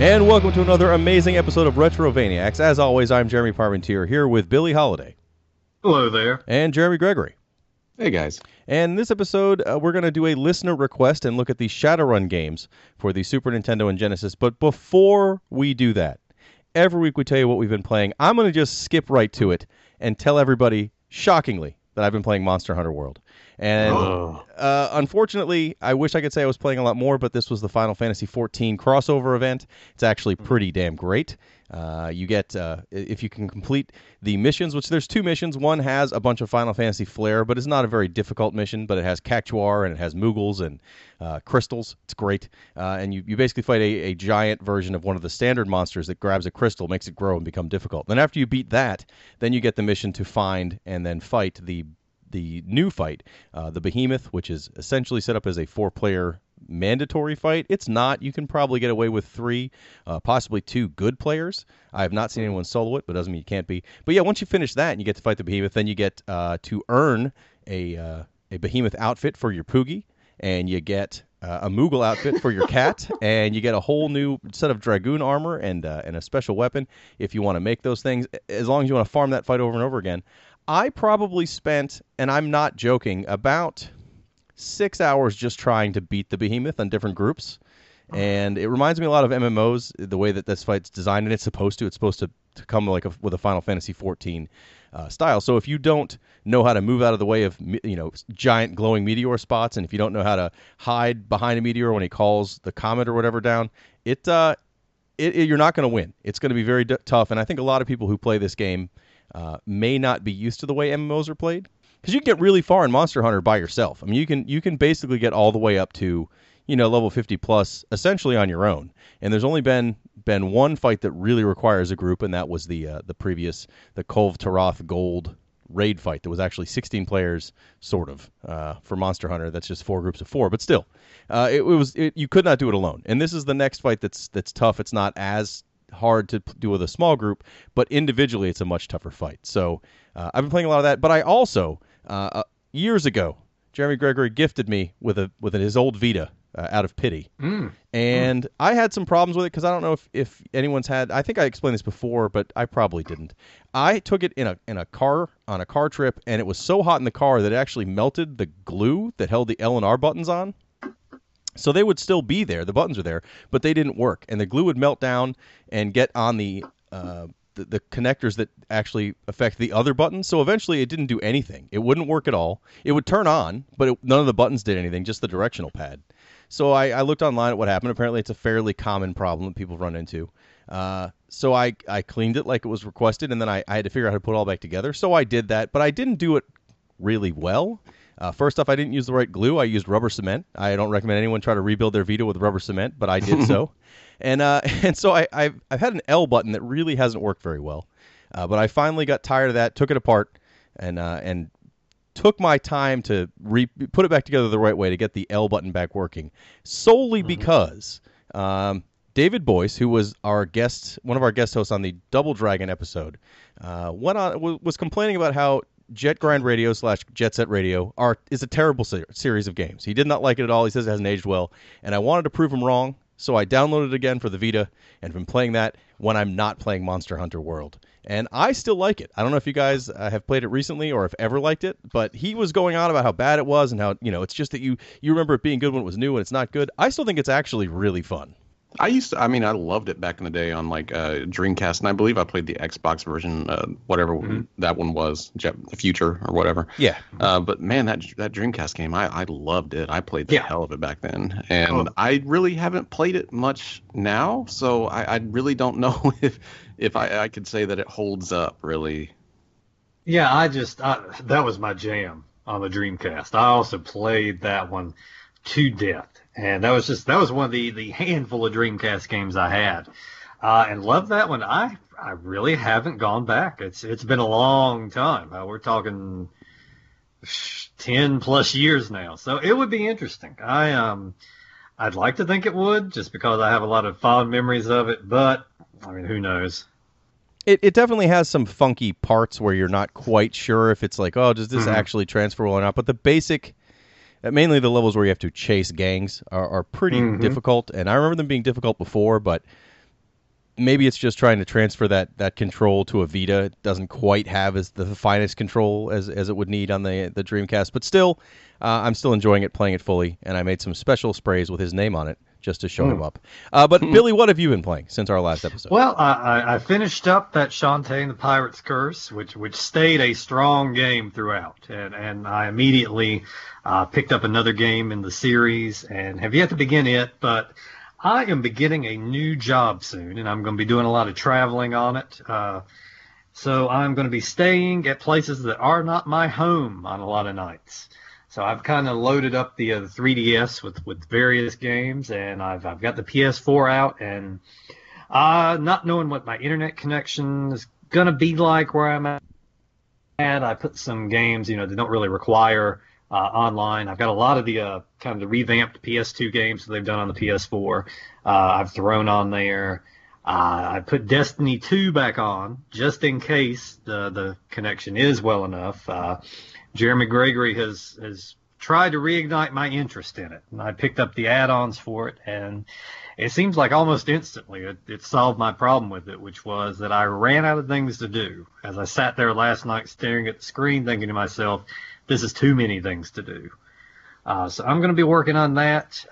And welcome to another amazing episode of Retrovaniacs. As always, I'm Jeremy Parmentier here with Billy Holiday. Hello there. And Jeremy Gregory. Hey, guys. And in this episode, we're going to do a listener request and look at the Shadowrun games for the Super Nintendo and Genesis. But before we do that, every week we tell you what we've been playing. I'm going to just skip right to it and tell everybody, shockingly, that I've been playing Monster Hunter World. And unfortunately, I wish I could say I was playing a lot more, but this was the Final Fantasy XIV crossover event. It's actually pretty damn great. You get, if you can complete the missions, which there's two missions. One has a bunch of Final Fantasy flair, but it's not a very difficult mission, but it has Cactuar and it has Moogles and crystals. It's great. And you basically fight a giant version of one of the standard monsters that grabs a crystal, makes it grow and become difficult. Then after you beat that, then you get the mission to find and then fight the new fight, the Behemoth, which is essentially set up as a 4-player mandatory fight. It's not. You can probably get away with 3, possibly 2 good players. I have not seen anyone solo it, but doesn't mean you can't be. But yeah, once you finish that and you get to fight the Behemoth, then you get to earn a Behemoth outfit for your Poogie, and you get a Moogle outfit for your cat, and you get a whole new set of Dragoon armor and a special weapon if you want to make those things, as long as you want to farm that fight over and over again. I probably spent, and I'm not joking, about 6 hours just trying to beat the Behemoth on different groups. And it reminds me a lot of MMOs, the way that this fight's designed, and it's supposed to come like with a Final Fantasy XIV style. So if you don't know how to move out of the way of giant glowing meteor spots, and if you don't know how to hide behind a meteor when he calls the comet or whatever down, you're not going to win. It's going to be very tough, and I think a lot of people who play this game may not be used to the way MMOs are played, because you can get really far in Monster Hunter by yourself. I mean, you can basically get all the way up to level 50 plus essentially on your own. And there's only been one fight that really requires a group, and that was the Kolv Taroth Gold raid fight that was actually 16 players, sort of, for Monster Hunter. That's just 4 groups of 4, but still, you could not do it alone. And this is the next fight that's tough. It's not as hard to do with a small group, but individually it's a much tougher fight. So I've been playing a lot of that, but I also years ago, Jeremy Gregory gifted me with his old Vita out of pity, and I had some problems with it because I don't know if anyone's had. I think I explained this before, but I probably didn't. I took it in a car on a car trip, and it was so hot in the car that it actually melted the glue that held the L and R buttons on. So they would still be there, the buttons are there, but they didn't work, and the glue would melt down and get on the connectors that actually affect the other buttons. So eventually it didn't do anything. It wouldn't work at all. It would turn on, but none of the buttons did anything, just the directional pad. So I looked online at what happened. Apparently it's a fairly common problem that people run into. So I cleaned it like it was requested, and then I had to figure out how to put it all back together. So I did that, but I didn't do it really well. First off, I didn't use the right glue. I used rubber cement. I don't recommend anyone try to rebuild their Vita with rubber cement, but I did so. And so I've had an L button that really hasn't worked very well. But I finally got tired of that, took it apart, and took my time to put it back together the right way to get the L button back working, solely because David Boyce, who was one of our guest hosts on the Double Dragon episode, was complaining about how Jet Grind Radio / Jet Set Radio is a terrible series of games. He did not like it at all. He says it hasn't aged well, and I wanted to prove him wrong. So I downloaded it again for the Vita and been playing that when I'm not playing Monster Hunter World. And I still like it. I don't know if you guys have played it recently or have ever liked it, but he was going on about how bad it was and how, it's just that you remember it being good when it was new and it's not good. I still think it's actually really fun. I loved it back in the day on Dreamcast, and I believe I played the Xbox version, whatever that one was, the Future or whatever. Yeah. But man, that Dreamcast game, I loved it. I played the hell of it back then, and I really haven't played it much now, so I really don't know if I could say that it holds up really. Yeah, that was my jam on the Dreamcast. I also played that one to death. And that was one of the handful of Dreamcast games I had, and loved that one. I really haven't gone back. It's been a long time. We're talking 10 plus years now. So it would be interesting. I'd like to think it would, just because I have a lot of fond memories of it. But I mean, who knows? It definitely has some funky parts where you're not quite sure if it's like, oh, does this actually transfer or not? But the basic. Mainly the levels where you have to chase gangs are pretty difficult, and I remember them being difficult before, but maybe it's just trying to transfer that control to a Vita. It doesn't quite have as the finest control as it would need on the Dreamcast, but still, I'm still enjoying it, playing it fully, and I made some special sprays with his name on it just to show him up. But Billy, what have you been playing since our last episode? Well, I finished up that Shantae and the Pirate's Curse, which stayed a strong game throughout, and I immediately picked up another game in the series and have yet to begin it, but I am beginning a new job soon, and I'm going to be doing a lot of traveling on it. So I'm going to be staying at places that are not my home on a lot of nights. So I've kind of loaded up the 3DS with various games, and I've got the PS4 out, and not knowing what my internet connection is going to be like where I'm at, I put some games, that don't really require online. I've got a lot of the kind of the revamped PS2 games that they've done on the PS4. I've thrown on there. I put Destiny 2 back on just in case the connection is well enough. Jeremy Gregory has tried to reignite my interest in it, and I picked up the add-ons for it, and it seems like almost instantly it solved my problem with it, which was that I ran out of things to do as I sat there last night staring at the screen thinking to myself, this is too many things to do. So I'm going to be working on that.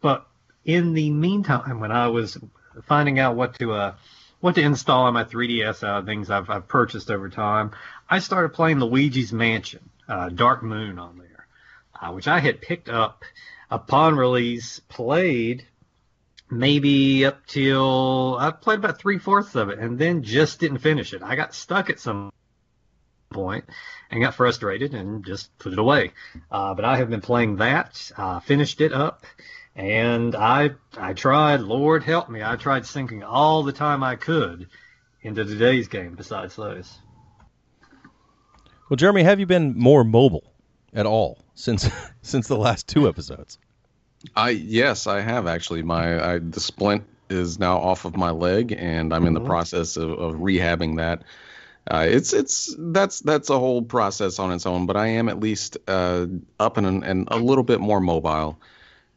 But in the meantime, when I was finding out what to install on my 3DS, things I've purchased over time, I started playing Luigi's Mansion, Dark Moon on there, which I had picked up upon release, played maybe up till I played about 3/4 of it, and then just didn't finish it. I got stuck at some point and got frustrated and just put it away. But I have been playing that, finished it up, and I tried, Lord help me, I tried sinking all the time I could into today's game besides those. Well, Jeremy, have you been more mobile at all since the last 2 episodes? Yes, I have actually. The splint is now off of my leg, and I'm in the process of rehabbing that. That's a whole process on its own, but I am at least up and a little bit more mobile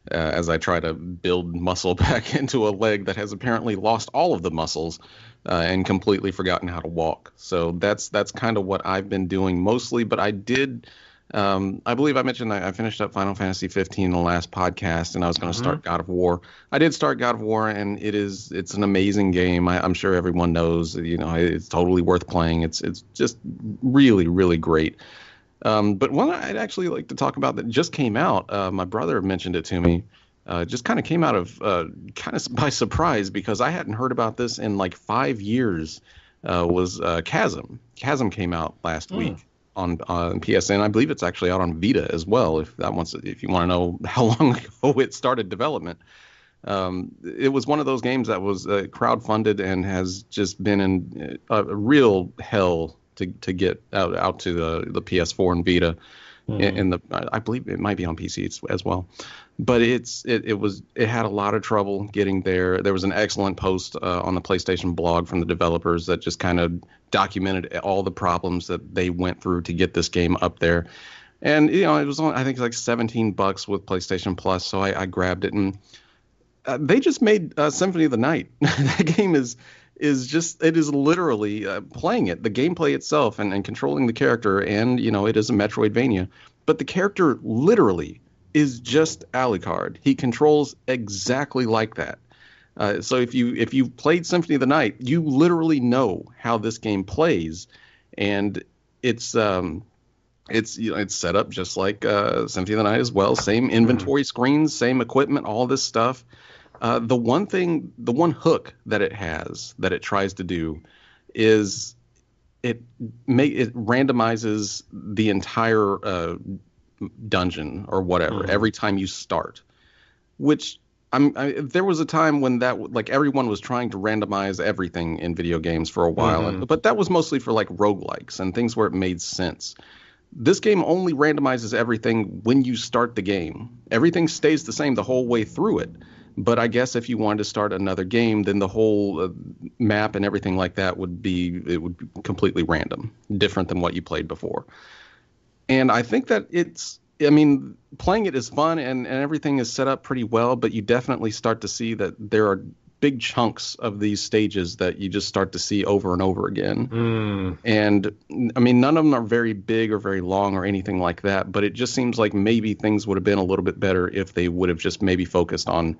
as I try to build muscle back into a leg that has apparently lost all of the muscles and completely forgotten how to walk. So that's kind of what I've been doing mostly. But I did, I believe I mentioned I finished up Final Fantasy 15 in the last podcast, and I was going to start God of War. I did start God of War, and it's an amazing game. I'm sure everyone knows, it's totally worth playing. It's just really, really great. But one I'd actually like to talk about that just came out, my brother mentioned it to me, just kind of came out of kind of by surprise because I hadn't heard about this in like 5 years, was Chasm. Chasm came out last week on PSN. I believe it's actually out on Vita as well, if you want to know how long ago it started development. It was one of those games that was crowdfunded and has just been in a real hell to get out to the PS4 and Vita. I believe it might be on PC as well, but it had a lot of trouble getting there. There was an excellent post on the PlayStation blog from the developers that just kind of documented all the problems that they went through to get this game up there. And it was only, I think, like $17 with PlayStation Plus, so I grabbed it, and They just made Symphony of the Night. That game is just it is literally playing it, the gameplay itself, and controlling the character, and it is a Metroidvania, but the character literally is just Alucard. He controls exactly like that. So if you've played Symphony of the Night, you literally know how this game plays, and it's it's set up just like Symphony of the Night as well. Same inventory screens, same equipment, all this stuff. The one hook that it tries to do is it randomizes the entire dungeon or whatever every time you start, which there was a time when everyone was trying to randomize everything in video games for a while, but that was mostly for like roguelikes and things where it made sense. This game only randomizes everything when you start the game. Everything stays the same the whole way through it. But I guess if you wanted to start another game, then the whole map and everything like that would be completely random, different than what you played before. And I think that playing it is fun and everything is set up pretty well, but you definitely start to see that there are big chunks of these stages that you just start to see over and over again. And none of them are very big or very long or anything like that, but it just seems like maybe things would have been a little bit better if they would have just maybe focused on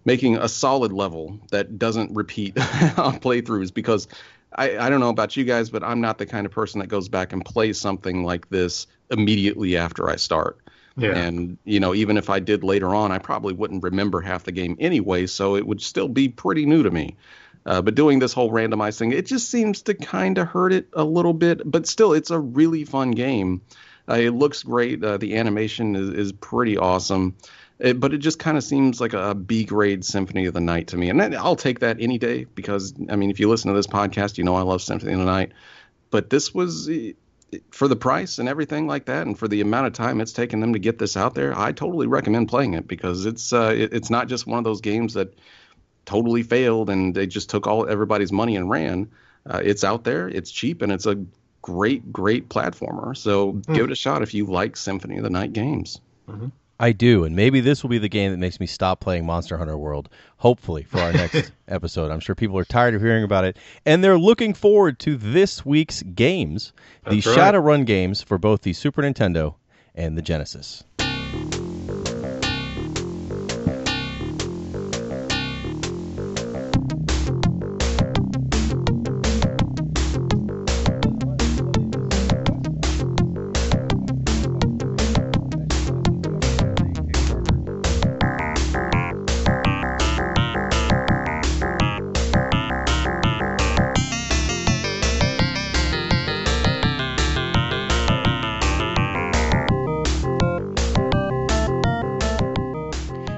making a solid level that doesn't repeat on playthroughs, because I don't know about you guys, but I'm not the kind of person that goes back and plays something like this immediately after I start. Yeah. And, even if I did later on, I probably wouldn't remember half the game anyway, so it would still be pretty new to me. But doing this whole randomized thing, it just seems to kind of hurt it a little bit. But still, it's a really fun game. It looks great. The animation is pretty awesome. But it just kind of seems like a B-grade Symphony of the Night to me. And I'll take that any day because, if you listen to this podcast, I love Symphony of the Night. But this was, for the price and everything like that, and for the amount of time it's taken them to get this out there, I totally recommend playing it, because it's not just one of those games that totally failed and they just took everybody's money and ran. It's out there, it's cheap, and it's a great platformer. So give it a shot if you like Symphony of the Night games. I do, and maybe this will be the game that makes me stop playing Monster Hunter World, hopefully, for our next episode. I'm sure people are tired of hearing about it, and they're looking forward to this week's games, the Shadowrun games for both the Super Nintendo and the Genesis.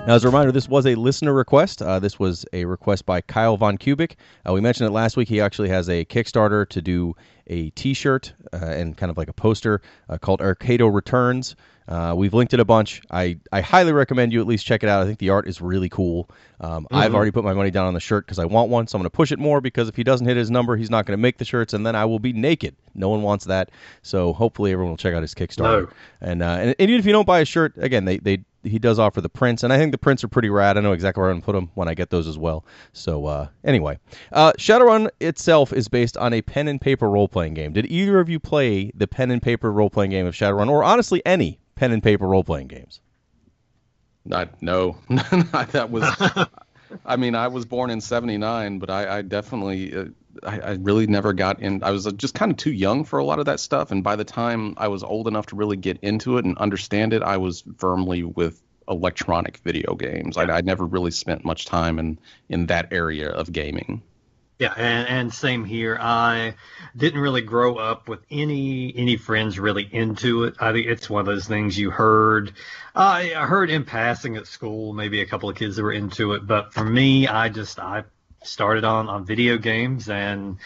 Now, as a reminder, this was a listener request. This was a request by Kyle VonKubik. We mentioned it last week. He actually has a Kickstarter to do a T-shirt and kind of like a poster called Arkado Returns. We've linked it a bunch. I highly recommend you at least check it out. I think the art is really cool. I've already put my money down on the shirt because I want one, so I'm going to push it more, because if he doesn't hit his number, he's not going to make the shirts, and then I will be naked. No one wants that. So hopefully everyone will check out his Kickstarter. And even if you don't buy a shirt, again, he does offer the prints, and I think the prints are pretty rad. I know exactly where I'm going to put them when I get those as well. So anyway, Shadowrun itself is based on a pen and paper role-playing game. Did either of you play the pen and paper role-playing game of Shadowrun, or honestly any pen and paper role-playing games? No. That was... I was born in 79, but I definitely... I really never got in. I was just kind of too young for a lot of that stuff, and by the time I was old enough to really get into it and understand it, I was firmly with electronic video games. I never really spent much time in that area of gaming. Yeah, and same here. I didn't really grow up with any friends really into it. I think it's one of those things you heard. I heard in passing at school, maybe a couple of kids that were into it, but for me, I started on video games and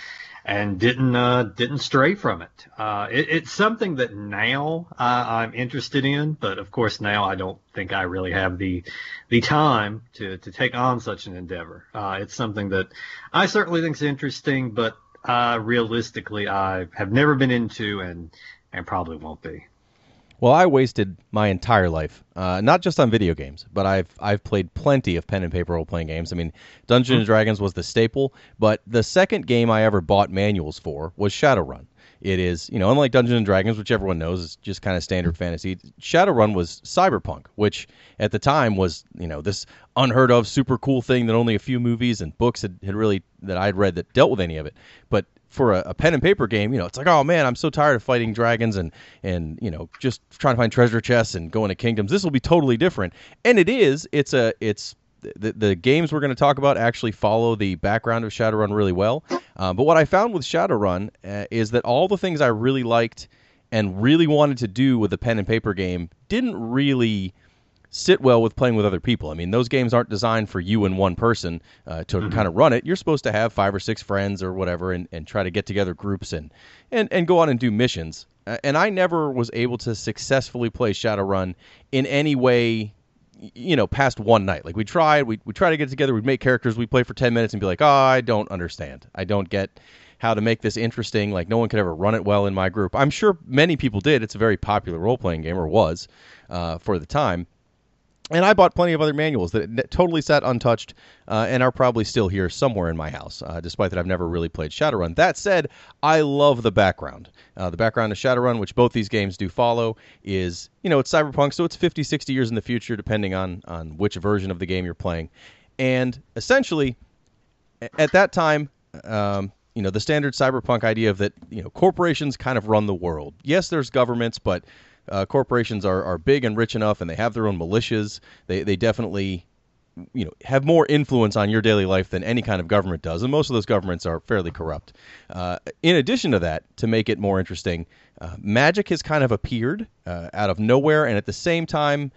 didn't stray from it. It's something that now I'm interested in, but of course now I don't think I really have the time to take on such an endeavor. It's something that I certainly think is interesting, but realistically I have never been into and probably won't be. Well, I wasted my entire life, not just on video games, but I've played plenty of pen and paper role playing games. I mean, Dungeons and Dragons was the staple, but the second game I ever bought manuals for was Shadowrun. It is, unlike Dungeons and Dragons, which everyone knows is just kind of standard fantasy. Shadowrun was cyberpunk, which at the time was, this unheard of, super cool thing that only a few movies and books had really that I'd read that dealt with any of it. But for a pen and paper game, it's like, oh man, I'm so tired of fighting dragons and just trying to find treasure chests and going to kingdoms. This will be totally different, and it is. The games we're going to talk about actually follow the background of Shadowrun really well. But what I found with Shadowrun is that all the things I really liked and really wanted to do with the pen and paper game didn't really sit well with playing with other people. I mean, those games aren't designed for you and one person to kind of run it. You're supposed to have 5 or 6 friends or whatever and try to get together groups and go on and do missions. And I never was able to successfully play Shadowrun in any way, past one night. Like we try to get together, we'd make characters, we'd play for 10 minutes and be like, oh, I don't understand. I don't get how to make this interesting. Like no one could ever run it well in my group. I'm sure many people did. It's a very popular role-playing game, or was for the time. And I bought plenty of other manuals that totally sat untouched and are probably still here somewhere in my house, despite that I've never really played Shadowrun. That said, I love the background. The background of Shadowrun, which both these games do follow, is, it's cyberpunk, so it's 50, 60 years in the future, depending on which version of the game you're playing. And essentially, at that time, the standard cyberpunk idea of that, corporations kind of run the world. Yes, there's governments, but corporations are big and rich enough, and they have their own militias. They definitely, have more influence on your daily life than any kind of government does, and most of those governments are fairly corrupt. In addition to that, to make it more interesting, magic has kind of appeared out of nowhere, and at the same time,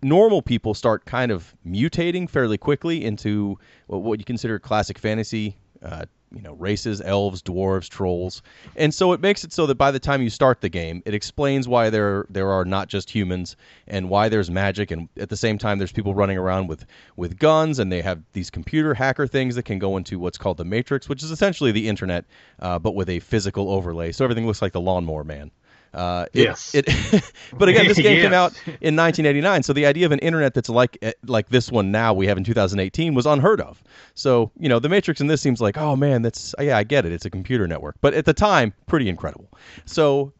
normal people start kind of mutating fairly quickly into what you consider classic fantasy races, elves, dwarves, trolls. And so it makes it so that by the time you start the game, it explains why there are not just humans and why there's magic, and at the same time there's people running around with guns, and they have these computer hacker things that can go into what's called the Matrix, which is essentially the internet, but with a physical overlay. So everything looks like the Lawnmower Man. Yes. But again, this game came out in 1989, so the idea of an internet that's like this one now we have in 2018 was unheard of. So, the Matrix in this seems like, oh man, I get it. It's a computer network. But at the time, pretty incredible. So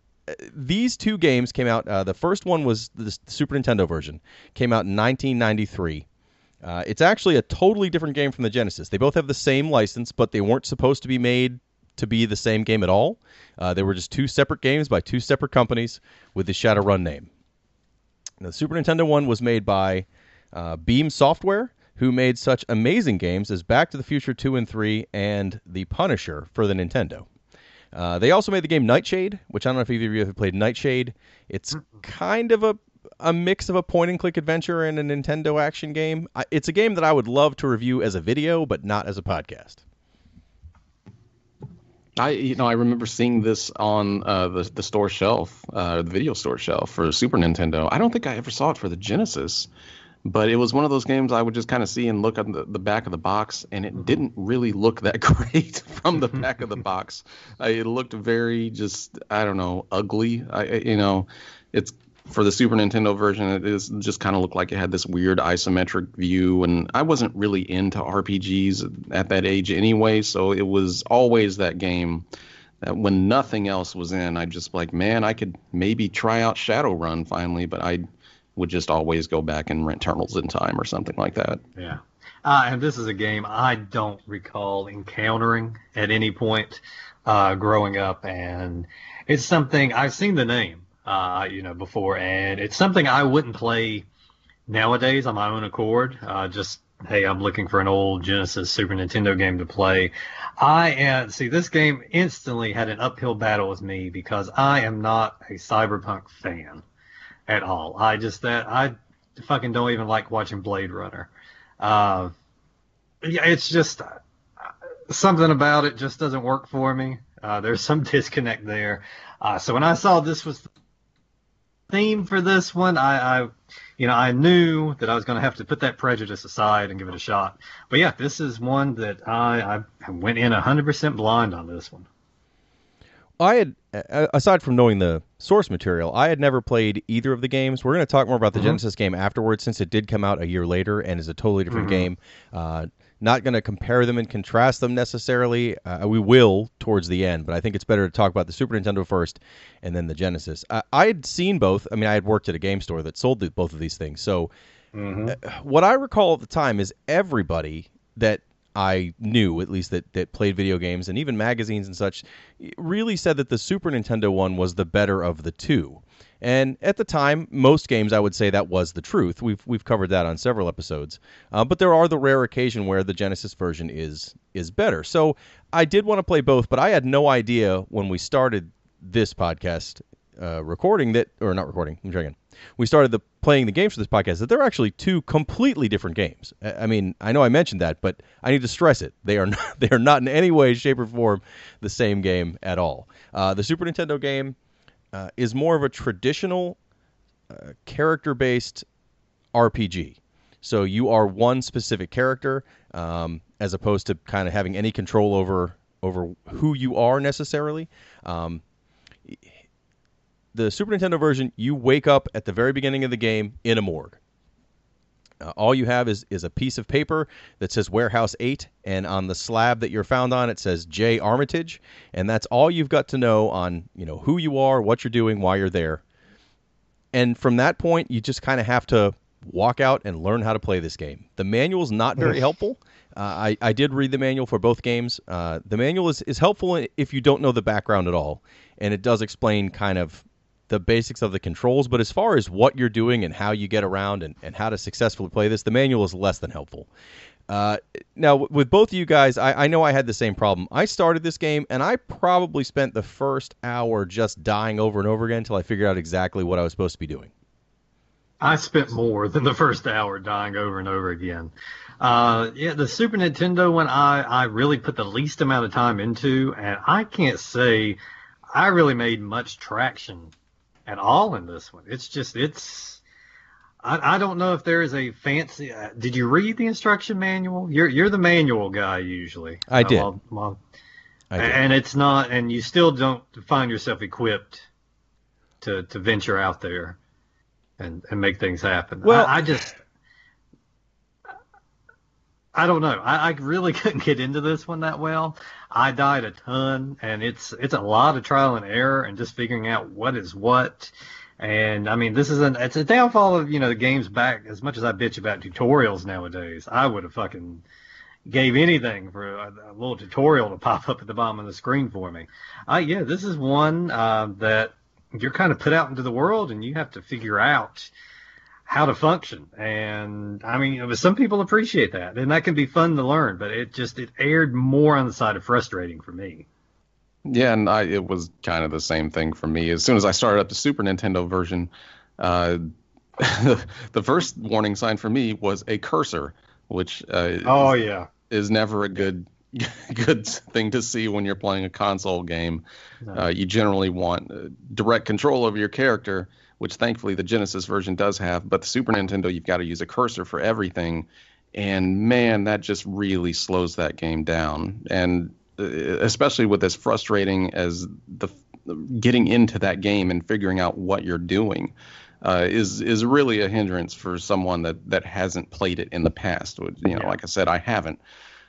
these two games came out. The first one was the Super Nintendo version. Came out in 1993. It's actually a totally different game from the Genesis. They both have the same license, but they weren't supposed to be made to be the same game at all. They were just two separate games by two separate companies with the Shadowrun name. Now, the Super Nintendo one was made by Beam Software, who made such amazing games as Back to the Future 2 and 3 and The Punisher for the Nintendo. They also made the game Nightshade, which I don't know if either of you have played Nightshade. It's kind of a mix of a point-and-click adventure and a Nintendo action game. It's a game that I would love to review as a video, but not as a podcast. I remember seeing this on the store shelf, the video store shelf for Super Nintendo. I don't think I ever saw it for the Genesis, but it was one of those games I would just kind of see and look at the back of the box, and it didn't really look that great from the back of the box. It looked very ugly. It's for the Super Nintendo version, it is just kind of looked like it had this weird isometric view, and I wasn't really into RPGs at that age anyway, so it was always that game that when nothing else was in, I'd just like, man, I could maybe try out Shadowrun finally, but I would just always go back and rent Turtles in Time or something like that. Yeah. And this is a game I don't recall encountering at any point growing up, and it's something I've seen the name. Before, and it's something I wouldn't play nowadays on my own accord. Hey, I'm looking for an old Genesis Super Nintendo game to play. This game instantly had an uphill battle with me because I am not a cyberpunk fan at all. I fucking don't even like watching Blade Runner. It's just something about it just doesn't work for me. There's some disconnect there. So when I saw this was theme for this one, I knew that I was going to have to put that prejudice aside and give it a shot. But yeah, this is one that I went in 100% blind on this one. I had, aside from knowing the source material, I had never played either of the games. We're going to talk more about the Genesis game afterwards, since it did come out a year later and is a totally different game. Not going to compare them and contrast them necessarily. We will towards the end, but I think it's better to talk about the Super Nintendo first and then the Genesis. I had seen both. I mean, I had worked at a game store that sold both of these things. So what I recall at the time is everybody that I knew, at least that played video games and even magazines and such, really said that the Super Nintendo one was the better of the two. And at the time, most games, I would say that was the truth. We've covered that on several episodes. But there are the rare occasion where the Genesis version is better. So I did want to play both, but I had no idea when we started this podcast recording that, or not recording, I'm trying again. We started playing the games for this podcast, that they're actually two completely different games. I mean, I know I mentioned that, but I need to stress it. They are not in any way, shape, or form the same game at all. The Super Nintendo game is more of a traditional character-based RPG. So you are one specific character, as opposed to kind of having any control over who you are necessarily. The Super Nintendo version, you wake up at the very beginning of the game in a morgue. All you have is a piece of paper that says Warehouse 8, and on the slab that you're found on, it says J. Armitage, and that's all you've got to know on who you are, what you're doing, why you're there. And from that point, you just kind of have to walk out and learn how to play this game. The manual's not very helpful. I did read the manual for both games. The manual is helpful if you don't know the background at all, and it does explain kind of the basics of the controls, but as far as what you're doing and how you get around and how to successfully play this, the manual is less than helpful. Now, with both of you guys, I know I had the same problem. I started this game, and I probably spent the first hour just dying over and over again until I figured out exactly what I was supposed to be doing. I spent more than the first hour dying over and over again. The Super Nintendo one, I really put the least amount of time into, and I can't say I really made much traction at all in this one. I don't know if there is a fancy. Did you read the instruction manual? You're the manual guy usually. I did. I did. And it's not, and you still don't find yourself equipped to venture out there and make things happen. Well, I don't know. I really couldn't get into this one that well. I died a ton, and it's a lot of trial and error and just figuring out what is what. And I mean, it's a downfall of the games back. As much as I bitch about tutorials nowadays, I would have fucking gave anything for a little tutorial to pop up at the bottom of the screen for me. This is one that you're kind of put out into the world, and you have to figure out how to function. And I mean, some people appreciate that, and that can be fun to learn, but it aired more on the side of frustrating for me. Yeah, and it was kind of the same thing for me. As soon as I started up the Super Nintendo version, the first warning sign for me was a cursor, which is never a good thing to see when you're playing a console game. No. You generally want direct control over your character, which thankfully the Genesis version does have, but the Super Nintendo, you've got to use a cursor for everything, and man, that just really slows that game down. And especially with as frustrating as the getting into that game and figuring out what you're doing is really a hindrance for someone that hasn't played it in the past. Like I said, I haven't.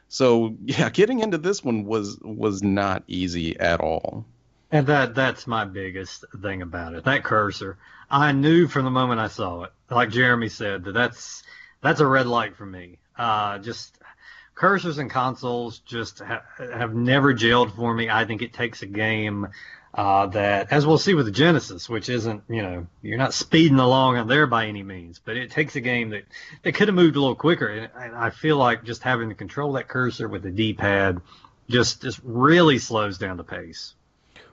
So yeah, getting into this one was not easy at all. And that's my biggest thing about it. That cursor, I knew from the moment I saw it, like Jeremy said, that's a red light for me. Just cursors and consoles just have never gelled for me. I think it takes a game that, as we'll see with the Genesis, which isn't, you're not speeding along on there by any means, but it takes a game that could have moved a little quicker. And I feel like just having to control that cursor with the D-pad just really slows down the pace.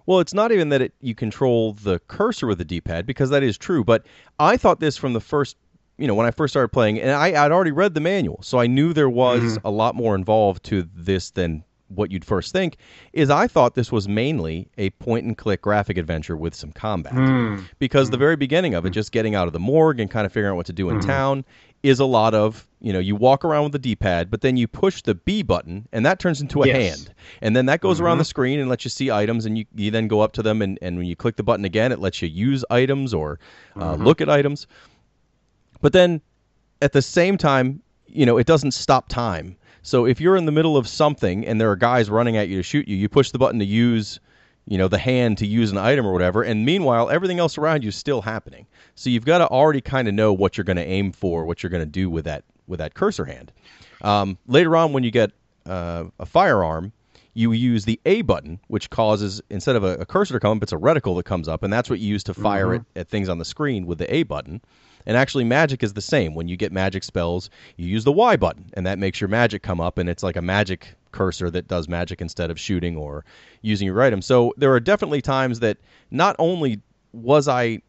Well, it's not even that you control the cursor with the D-pad, because that is true. But I thought this from the first, when I first started playing, and I'd already read the manual, so I knew there was a lot more involved to this than what you'd first think, is I thought this was mainly a point-and-click graphic adventure with some combat. Because the very beginning of it, just getting out of the morgue and kind of figuring out what to do in town, is a lot of, you walk around with the D-pad, but then you push the B button, and that turns into a hand. And then that goes around the screen and lets you see items, and you then go up to them, and when you click the button again, it lets you use items or look at items. But then, at the same time, it doesn't stop time. So if you're in the middle of something and there are guys running at you to shoot you, you push the button to use, the hand to use an item or whatever, and meanwhile, everything else around you is still happening. So you've got to already kind of know what you're going to aim for, what you're going to do with that cursor hand. Later on, when you get a firearm, you use the A button, which causes, instead of a cursor to come up, it's a reticle that comes up, and that's what you use to fire it at things on the screen with the A button. And actually, magic is the same. When you get magic spells, you use the Y button, and that makes your magic come up, and it's like a magic cursor that does magic instead of shooting or using your item. So there are definitely times that not only was I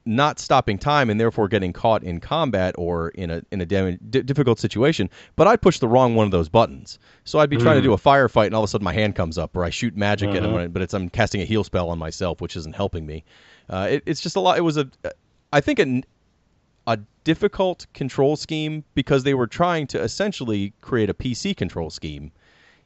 not stopping time and therefore getting caught in combat or in a difficult situation, but I'd push the wrong one of those buttons. So I'd be trying to do a firefight, and all of a sudden my hand comes up, or I shoot magic at him, but I'm casting a heal spell on myself, which isn't helping me. It's just a lot. It was I think a difficult control scheme because they were trying to essentially create a PC control scheme,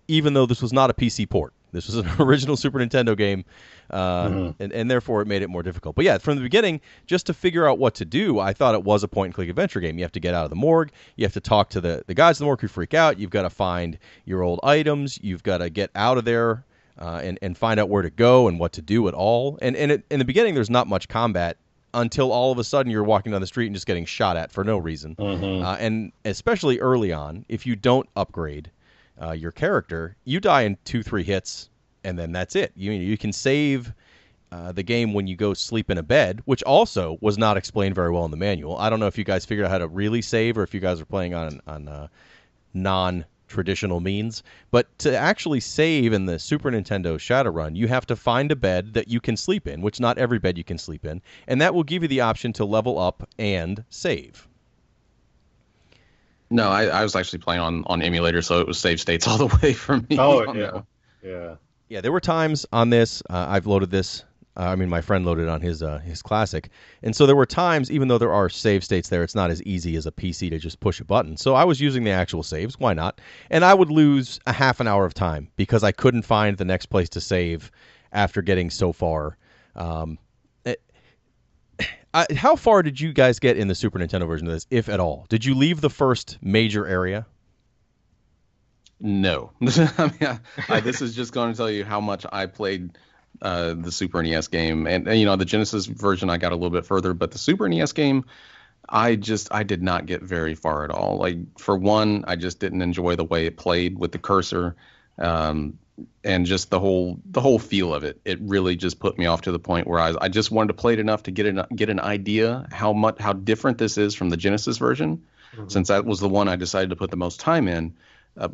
even though this was not a PC port. This was an original Super Nintendo game, and therefore it made it more difficult. But yeah, from the beginning, just to figure out what to do, I thought it was a point-and-click adventure game. You have to get out of the morgue. You have to talk to the guys in the morgue who freak out. You've got to find your old items. You've got to get out of there and find out where to go and what to do at all. And in the beginning, there's not much combat until all of a sudden you're walking down the street and just getting shot at for no reason. And especially early on, if you don't upgrade your character, you die in 2-3 hits, and then that's it. You can save the game when you go sleep in a bed, which also was not explained very well in the manual. I don't know if you guys figured out how to really save or if you guys are playing on non-traditional means, but to actually save in the Super Nintendo Shadowrun, you have to find a bed that you can sleep in, which not every bed you can sleep in, and that will give you the option to level up and save. No, I was actually playing on emulator, so it was save states all the way for me. Oh, yeah. Yeah. Yeah, there were times on this, I've loaded this, my friend loaded on his classic, and so there were times, even though there are save states there, it's not as easy as a PC to just push a button. So I was using the actual saves, why not? And I would lose a half an hour of time because I couldn't find the next place to save after getting so far. How far did you guys get in the Super Nintendo version of this, if at all? Did you leave the first major area? No. This is just going to tell you how much I played the Super NES game. And the Genesis version, I got a little bit further. But the Super NES game, I did not get very far at all. Like, for one, I just didn't enjoy the way it played with the cursor. And just the whole feel of it. It really just put me off to the point where I just wanted to play it enough to get an idea how different this is from the Genesis version, since that was the one I decided to put the most time in.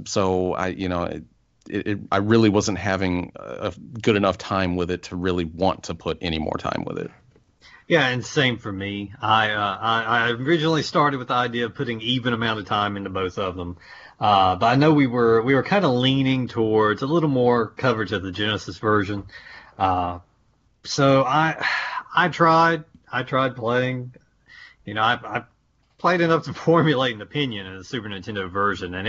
So I really wasn't having a good enough time with it to really want to put any more time with it. Yeah, and same for me. I originally started with the idea of putting even amount of time into both of them. But I know we were kind of leaning towards a little more coverage of the Genesis version. So I tried playing. I played enough to formulate an opinion in the Super Nintendo version, and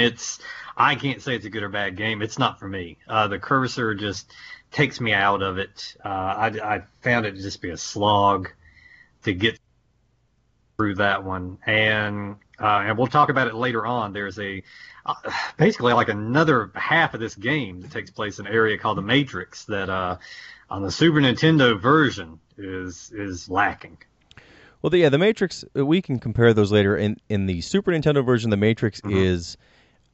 I can't say it's a good or bad game. It's not for me. The cursor just takes me out of it. I found it to just be a slog to get through that one, and we'll talk about it later on. There's basically like another half of this game that takes place in an area called the Matrix that on the Super Nintendo version is lacking. Well, the Matrix, we can compare those later. In the Super Nintendo version, the Matrix is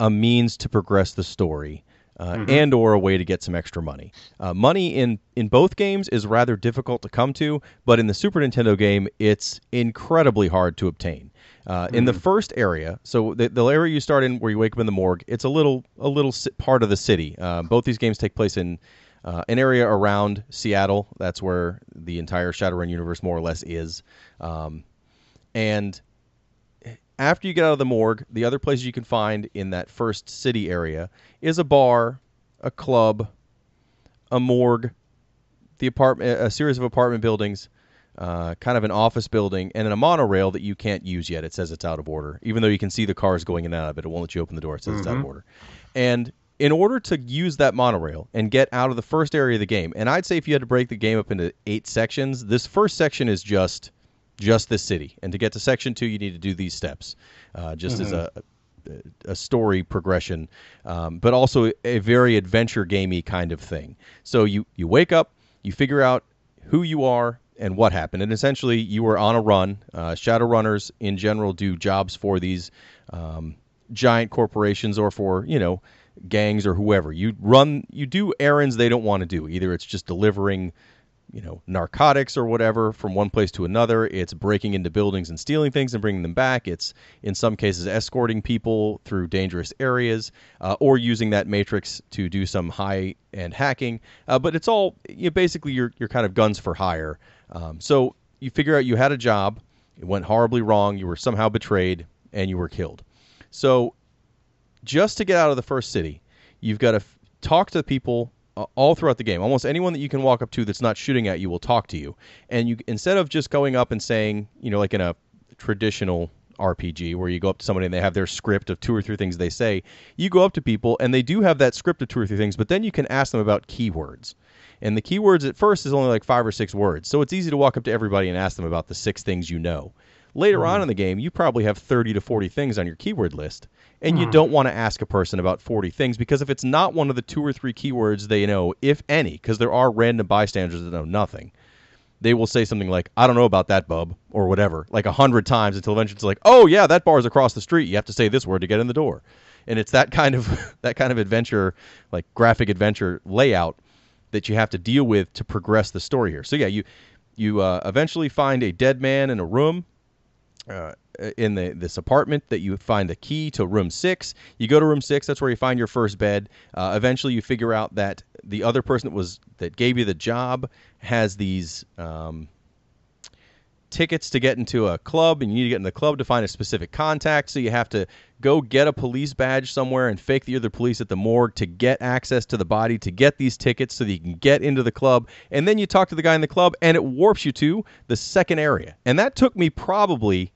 a means to progress the story. And or a way to get some extra money. Money in both games is rather difficult to come to, but in the Super Nintendo game, it's incredibly hard to obtain. In the first area, so the area you start in where you wake up in the morgue, it's a little part of the city. Both these games take place in an area around Seattle. That's where the entire Shadowrun universe more or less is. And after you get out of the morgue, the other places you can find in that first city area is a bar, a club, a morgue, a series of apartment buildings, kind of an office building, and then a monorail that you can't use yet. It says it's out of order. Even though you can see the cars going in and out of it, it won't let you open the door. It says it's out of order. And in order to use that monorail and get out of the first area of the game, and I'd say if you had to break the game up into 8 sections, this first section is just this city. And to get to section 2, you need to do these steps, as a story progression, but also a very adventure gamey kind of thing. So you wake up, you figure out who you are and what happened, and essentially you were on a run. Shadowrunners in general do jobs for these giant corporations or for gangs or whoever. You do errands they don't want to do. Either it's just delivering narcotics or whatever from one place to another. It's breaking into buildings and stealing things and bringing them back. It's, in some cases, escorting people through dangerous areas or using that matrix to do some high-end hacking. But it's all, basically, you're kind of guns for hire. So you figure out you had a job, it went horribly wrong, you were somehow betrayed, and you were killed. So just to get out of the first city, you've got to talk to people all throughout the game. Almost anyone that you can walk up to that's not shooting at you will talk to you. And you, instead of just going up and saying, like in a traditional RPG where you go up to somebody and they have their script of 2 or 3 things they say, you go up to people and they do have that script of 2 or 3 things, but then you can ask them about keywords. And the keywords at first is only like 5 or 6 words. So it's easy to walk up to everybody and ask them about the 6 things you know. Later on in the game, you probably have 30 to 40 things on your keyword list, and you don't want to ask a person about 40 things, because if it's not one of the 2 or 3 keywords they know, if any, because there are random bystanders that know nothing, they will say something like, I don't know about that, bub, or whatever, like 100 times until eventually it's like, oh, yeah, that bar is across the street. You have to say this word to get in the door. And it's that kind of adventure, like graphic adventure layout that you have to deal with to progress the story here. So, yeah, you eventually find a dead man in a room. In this apartment that you find the key to room 6. You go to room 6. That's where you find your first bed. Eventually, you figure out that the other person that gave you the job has these tickets to get into a club, and you need to get in the club to find a specific contact. So you have to go get a police badge somewhere and fake that you're the police at the morgue to get access to the body, to get these tickets so that you can get into the club. And then you talk to the guy in the club, and it warps you to the second area. And that took me probably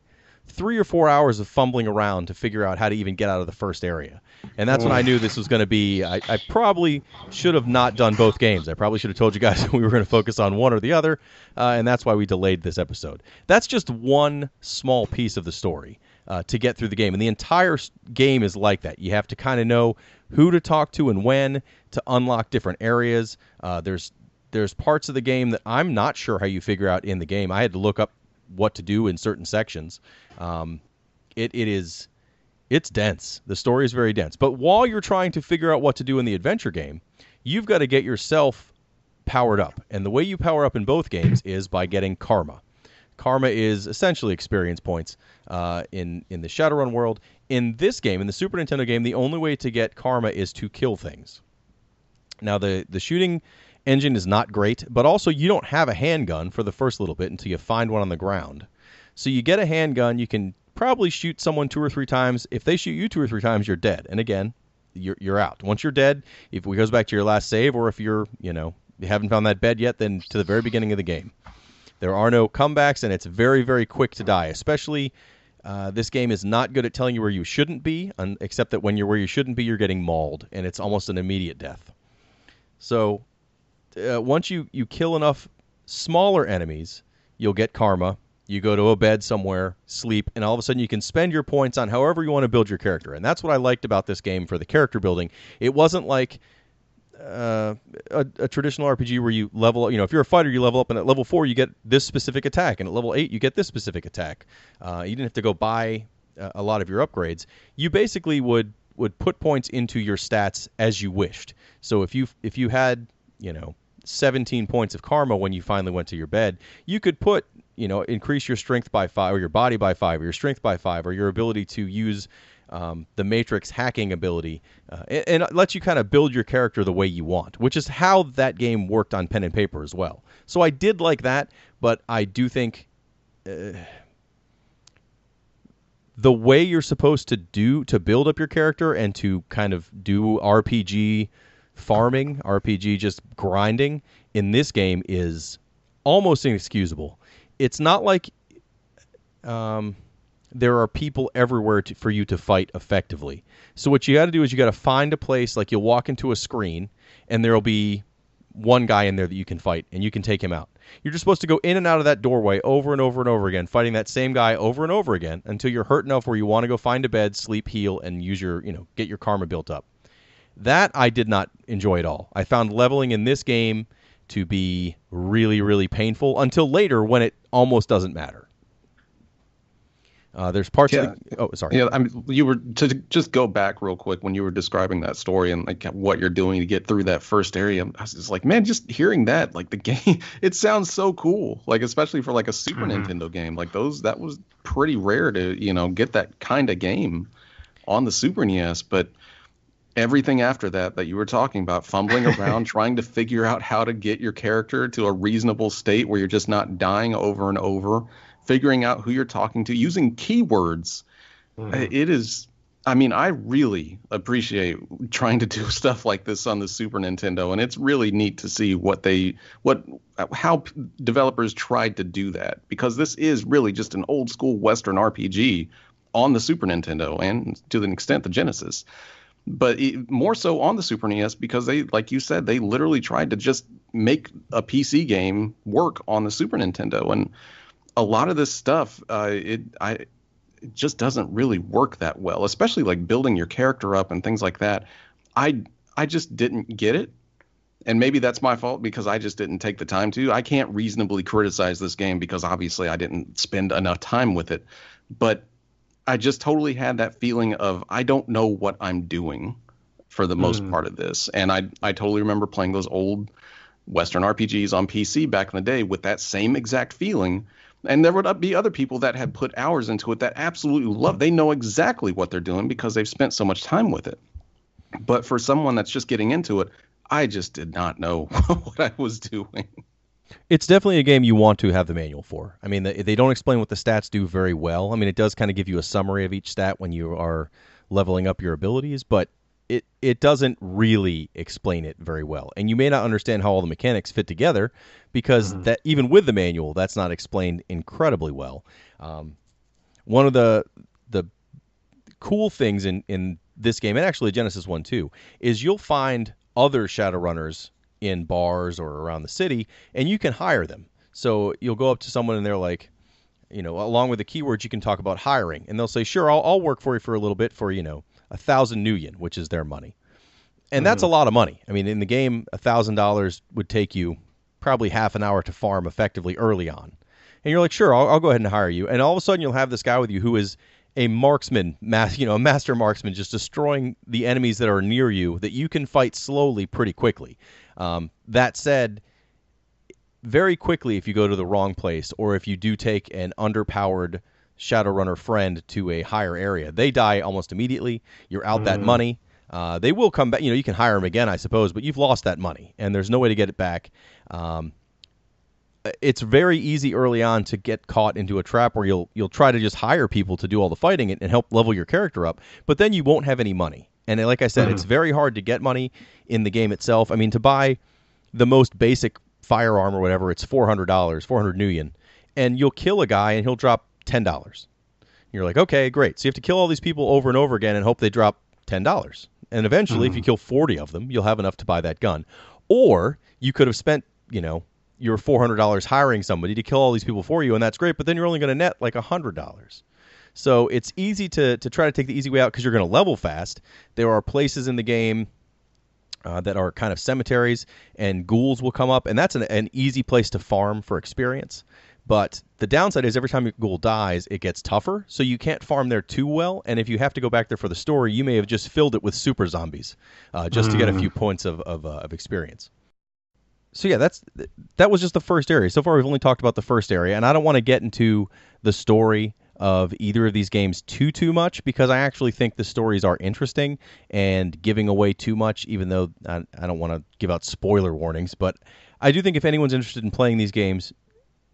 3 or 4 hours of fumbling around to figure out how to even get out of the first area. And that's when I knew this was going to be, I probably should have not done both games. I probably should have told you guys we were going to focus on one or the other, and that's why we delayed this episode. That's just one small piece of the story to get through the game. And the entire game is like that. You have to kind of know who to talk to and when to unlock different areas. There's parts of the game that I'm not sure how you figure out in the game. I had to look up what to do in certain sections. It's dense. The story is very dense. But while you're trying to figure out what to do in the adventure game, you've got to get yourself powered up. And the way you power up in both games is by getting karma. Karma is essentially experience points in the Shadowrun world. In this game, in the Super Nintendo game, the only way to get karma is to kill things. Now, the shooting engine is not great, but also you don't have a handgun for the first little bit until you find one on the ground. So you get a handgun, you can probably shoot someone 2 or 3 times. If they shoot you 2 or 3 times, you're dead. And again, you're out. Once you're dead, if it goes back to your last save, or if you haven't found that bed yet, then to the very beginning of the game. There are no comebacks, and it's very, very quick to die. Especially, this game is not good at telling you where you shouldn't be, except that when you're where you shouldn't be, you're getting mauled, and it's almost an immediate death. So once you kill enough smaller enemies, you'll get karma. You go to a bed somewhere, sleep, and all of a sudden you can spend your points on however you want to build your character. And that's what I liked about this game for the character building. It wasn't like a traditional RPG where you level, if you're a fighter, you level up, and at level 4 you get this specific attack, and at level 8 you get this specific attack. You didn't have to go buy a lot of your upgrades. You basically would put points into your stats as you wished. So if you had 17 points of karma when you finally went to your bed, you could put increase your strength by 5, or your body by 5, or your strength by 5, or your ability to use the Matrix hacking ability, and it lets you kind of build your character the way you want, which is how that game worked on pen and paper as well. So I did like that, but I do think the way you're supposed to build up your character and to kind of do RPG farming RPG, just grinding in this game is almost inexcusable. It's not like there are people everywhere for you to fight effectively. So what you got to do is you got to find a place, like you'll walk into a screen, and there'll be one guy in there that you can fight, and you can take him out. You're just supposed to go in and out of that doorway over and over and over again, fighting that same guy over and over again until you're hurt enough where you want to go find a bed, sleep, heal, and use your, get your karma built up. That I did not enjoy at all. I found leveling in this game to be really, really painful until later when it almost doesn't matter. There's parts of the... Oh, sorry. Yeah, I mean, you were to just go back real quick when you were describing that story and like what you're doing to get through that first area. I was just like, man, just hearing that, like the game, it sounds so cool. Like especially for like a Super Nintendo game, like that was pretty rare to get that kind of game on the Super NES. But everything after that you were talking about, fumbling around, trying to figure out how to get your character to a reasonable state where you're just not dying over and over. Figuring out who you're talking to, using keywords. It is, I mean, I really appreciate trying to do stuff like this on the Super Nintendo, and it's really neat to see how developers tried to do that, because this is really just an old school Western RPG on the Super Nintendo and to an extent the Genesis. But more so on the Super NES because they, like you said, they literally tried to just make a PC game work on the Super Nintendo. And a lot of this stuff, it just doesn't really work that well, especially like building your character up and things like that. I just didn't get it. And maybe that's my fault because I just didn't take the time to. I can't reasonably criticize this game because obviously I didn't spend enough time with it. But I just totally had that feeling of I don't know what I'm doing for the most part of this. And I totally remember playing those old Western RPGs on PC back in the day with that same exact feeling. And there would be other people that had put hours into it that absolutely love. They know exactly what they're doing because they've spent so much time with it. But for someone that's just getting into it, I just did not know what I was doing. It's definitely a game you want to have the manual for. I mean, they don't explain what the stats do very well. I mean, it does kind of give you a summary of each stat when you are leveling up your abilities, but it doesn't really explain it very well. And you may not understand how all the mechanics fit together because that even with the manual, that's not explained incredibly well. One of the cool things in this game, and actually Genesis 1 too, is you'll find other Shadowrunners in bars or around the city, and you can hire them. So you'll go up to someone and they're like, along with the keywords, you can talk about hiring. And they'll say, sure, I'll work for you for a little bit for, 1,000 Nuyen, which is their money. And that's a lot of money. I mean, in the game, $1,000 would take you probably half an hour to farm effectively early on. And you're like, sure, I'll go ahead and hire you. And all of a sudden, you'll have this guy with you who is a marksman, a master marksman, just destroying the enemies that are near you that you can fight slowly pretty quickly. That said, very quickly, if you go to the wrong place or if you do take an underpowered Shadowrunner friend to a higher area, they die almost immediately. You're out that money. They will come back. You can hire them again, I suppose, but you've lost that money, and there's no way to get it back. It's very easy early on to get caught into a trap where you'll try to just hire people to do all the fighting and help level your character up, but then you won't have any money. And like I said, it's very hard to get money in the game itself. I mean, to buy the most basic firearm or whatever, it's $400, 400 Nuyen, and you'll kill a guy and he'll drop $10. You're like, okay, great. So you have to kill all these people over and over again and hope they drop $10. And eventually, if you kill 40 of them, you'll have enough to buy that gun. Or you could have spent, your $400 hiring somebody to kill all these people for you, and that's great, but then you're only going to net like $100. So it's easy to try to take the easy way out because you're going to level fast. There are places in the game that are kind of cemeteries, and ghouls will come up, and that's an easy place to farm for experience. But the downside is every time a ghoul dies, it gets tougher, so you can't farm there too well. And if you have to go back there for the story, you may have just filled it with super zombies just to get a few points of experience. So yeah, that was just the first area. So far, we've only talked about the first area, and I don't want to get into the story of either of these games too much because I actually think the stories are interesting, and giving away too much, even though I don't want to give out spoiler warnings, but I do think if anyone's interested in playing these games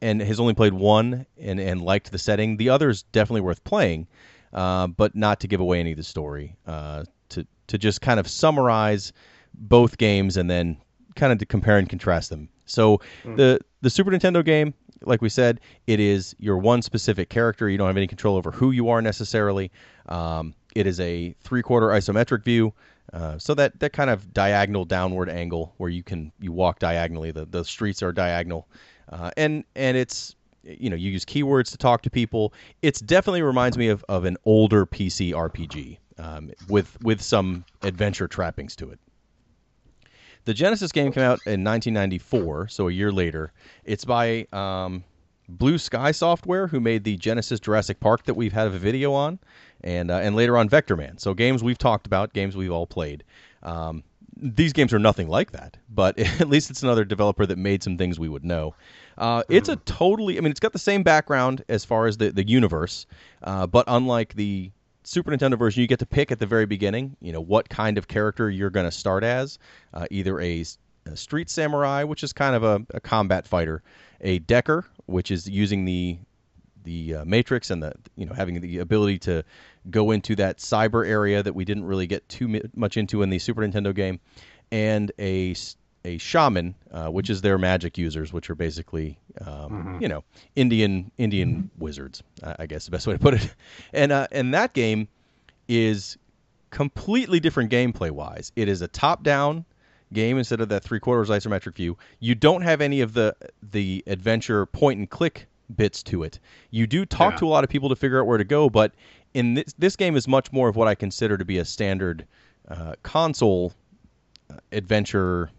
and has only played one and liked the setting, the other is definitely worth playing, but not to give away any of the story. To just kind of summarize both games and then kind of to compare and contrast them. So the Super Nintendo game, like we said, it is your one specific character. You don't have any control over who you are necessarily. It is a 3/4 isometric view, so that kind of diagonal downward angle where you walk diagonally. The streets are diagonal, and it's, you use keywords to talk to people. It's definitely reminds me of an older PC RPG with some adventure trappings to it. The Genesis game came out in 1994, so a year later. It's by Blue Sky Software, who made the Genesis Jurassic Park that we've had a video on, and later on Vector Man. So games we've talked about, games we've all played. These games are nothing like that, but at least it's another developer that made some things we would know. It's a totally, it's got the same background as far as the universe, but unlike the Super Nintendo version, you get to pick at the very beginning, what kind of character you're going to start as, either a street samurai, which is kind of a combat fighter, a decker, which is using the matrix and having the ability to go into that cyber area that we didn't really get too much into in the Super Nintendo game, and a shaman, which is their magic users, which are basically Indian wizards, I guess the best way to put it. And that game is completely different gameplay wise. It is a top down game instead of that 3/4 isometric view. You don't have any of the adventure point and click bits to it. You do talk to a lot of people to figure out where to go, but in this game is much more of what I consider to be a standard console adventure